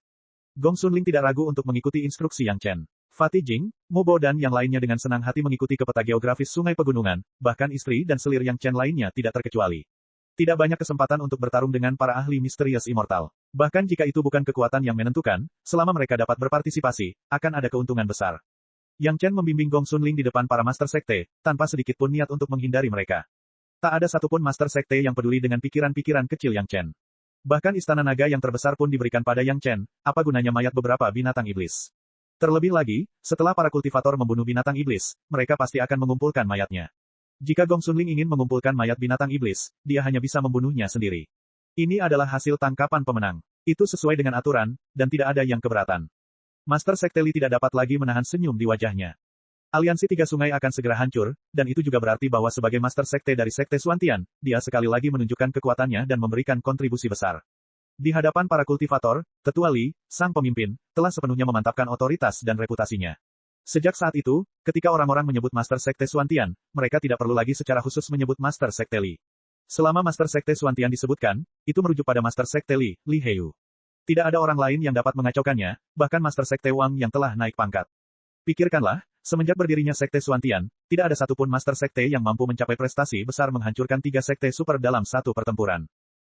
Gong Xunling tidak ragu untuk mengikuti instruksi Yang Chen. Fatih Jing, Mo Bo dan yang lainnya dengan senang hati mengikuti ke peta geografis sungai pegunungan, bahkan istri dan selir Yang Chen lainnya tidak terkecuali. Tidak banyak kesempatan untuk bertarung dengan para ahli misterius immortal. Bahkan jika itu bukan kekuatan yang menentukan, selama mereka dapat berpartisipasi, akan ada keuntungan besar. Yang Chen membimbing Gong Xunling di depan para Master Sekte, tanpa sedikit pun niat untuk menghindari mereka. Tak ada satupun Master Sekte yang peduli dengan pikiran-pikiran kecil Yang Chen. Bahkan istana naga yang terbesar pun diberikan pada Yang Chen, apa gunanya mayat beberapa binatang iblis. Terlebih lagi, setelah para kultivator membunuh binatang iblis, mereka pasti akan mengumpulkan mayatnya. Jika Gong Xunling ingin mengumpulkan mayat binatang iblis, dia hanya bisa membunuhnya sendiri. Ini adalah hasil tangkapan pemenang. Itu sesuai dengan aturan, dan tidak ada yang keberatan. Master Sekte Li tidak dapat lagi menahan senyum di wajahnya. Aliansi Tiga Sungai akan segera hancur, dan itu juga berarti bahwa sebagai Master Sekte dari Sekte Xuantian, dia sekali lagi menunjukkan kekuatannya dan memberikan kontribusi besar. Di hadapan para kultivator, Tetua Li, sang pemimpin, telah sepenuhnya memantapkan otoritas dan reputasinya. Sejak saat itu, ketika orang-orang menyebut Master Sekte Xuantian, mereka tidak perlu lagi secara khusus menyebut Master Sekte Li. Selama Master Sekte Xuantian disebutkan, itu merujuk pada Master Sekte Li, Li Heiyu. Tidak ada orang lain yang dapat mengacaukannya, bahkan Master Sekte Wang yang telah naik pangkat. Pikirkanlah, semenjak berdirinya Sekte Xuantian, tidak ada satupun Master Sekte yang mampu mencapai prestasi besar menghancurkan 3 Sekte Super dalam satu pertempuran.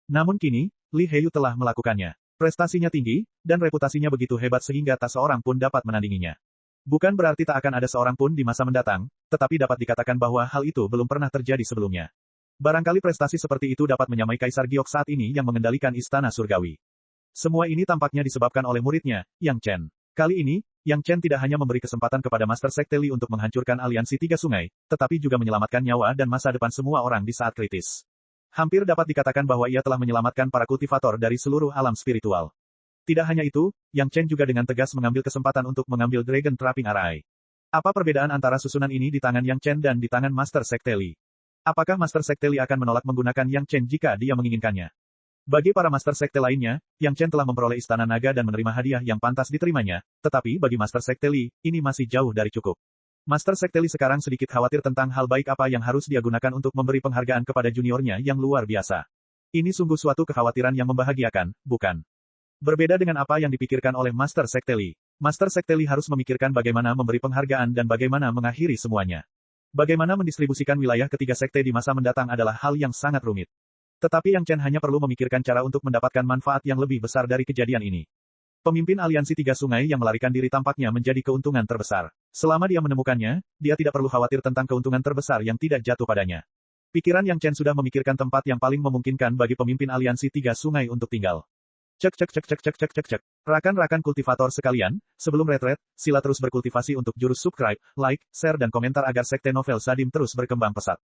Namun kini, Li Heiyu telah melakukannya. Prestasinya tinggi, dan reputasinya begitu hebat sehingga tak seorang pun dapat menandinginya. Bukan berarti tak akan ada seorang pun di masa mendatang, tetapi dapat dikatakan bahwa hal itu belum pernah terjadi sebelumnya. Barangkali prestasi seperti itu dapat menyamai Kaisar Giok saat ini yang mengendalikan Istana Surgawi. Semua ini tampaknya disebabkan oleh muridnya, Yang Chen. Kali ini, Yang Chen tidak hanya memberi kesempatan kepada Master Sekte Li untuk menghancurkan aliansi Tiga Sungai, tetapi juga menyelamatkan nyawa dan masa depan semua orang di saat kritis. Hampir dapat dikatakan bahwa ia telah menyelamatkan para kultivator dari seluruh alam spiritual. Tidak hanya itu, Yang Chen juga dengan tegas mengambil kesempatan untuk mengambil Dragon Trapping Array. Apa perbedaan antara susunan ini di tangan Yang Chen dan di tangan Master Sekte Li? Apakah Master Sekte Li akan menolak menggunakan Yang Chen jika dia menginginkannya? Bagi para Master Sekte lainnya, Yang Chen telah memperoleh Istana Naga dan menerima hadiah yang pantas diterimanya, tetapi bagi Master Sekte Li, ini masih jauh dari cukup. Master Sekte Li sekarang sedikit khawatir tentang hal baik apa yang harus dia gunakan untuk memberi penghargaan kepada juniornya yang luar biasa. Ini sungguh suatu kekhawatiran yang membahagiakan, bukan? Berbeda dengan apa yang dipikirkan oleh Master Sekte Li. Master Sekte Li harus memikirkan bagaimana memberi penghargaan dan bagaimana mengakhiri semuanya. Bagaimana mendistribusikan wilayah ketiga sekte di masa mendatang adalah hal yang sangat rumit. Tetapi Yang Chen hanya perlu memikirkan cara untuk mendapatkan manfaat yang lebih besar dari kejadian ini. Pemimpin aliansi Tiga Sungai yang melarikan diri tampaknya menjadi keuntungan terbesar. Selama dia menemukannya, dia tidak perlu khawatir tentang keuntungan terbesar yang tidak jatuh padanya. Pikiran Yang Chen sudah memikirkan tempat yang paling memungkinkan bagi pemimpin aliansi Tiga Sungai untuk tinggal. Cek. Rakan-rakan kultivator sekalian, sebelum retret, sila terus berkultivasi untuk jurus subscribe, like, share dan komentar agar Sekte Novel Sadim terus berkembang pesat.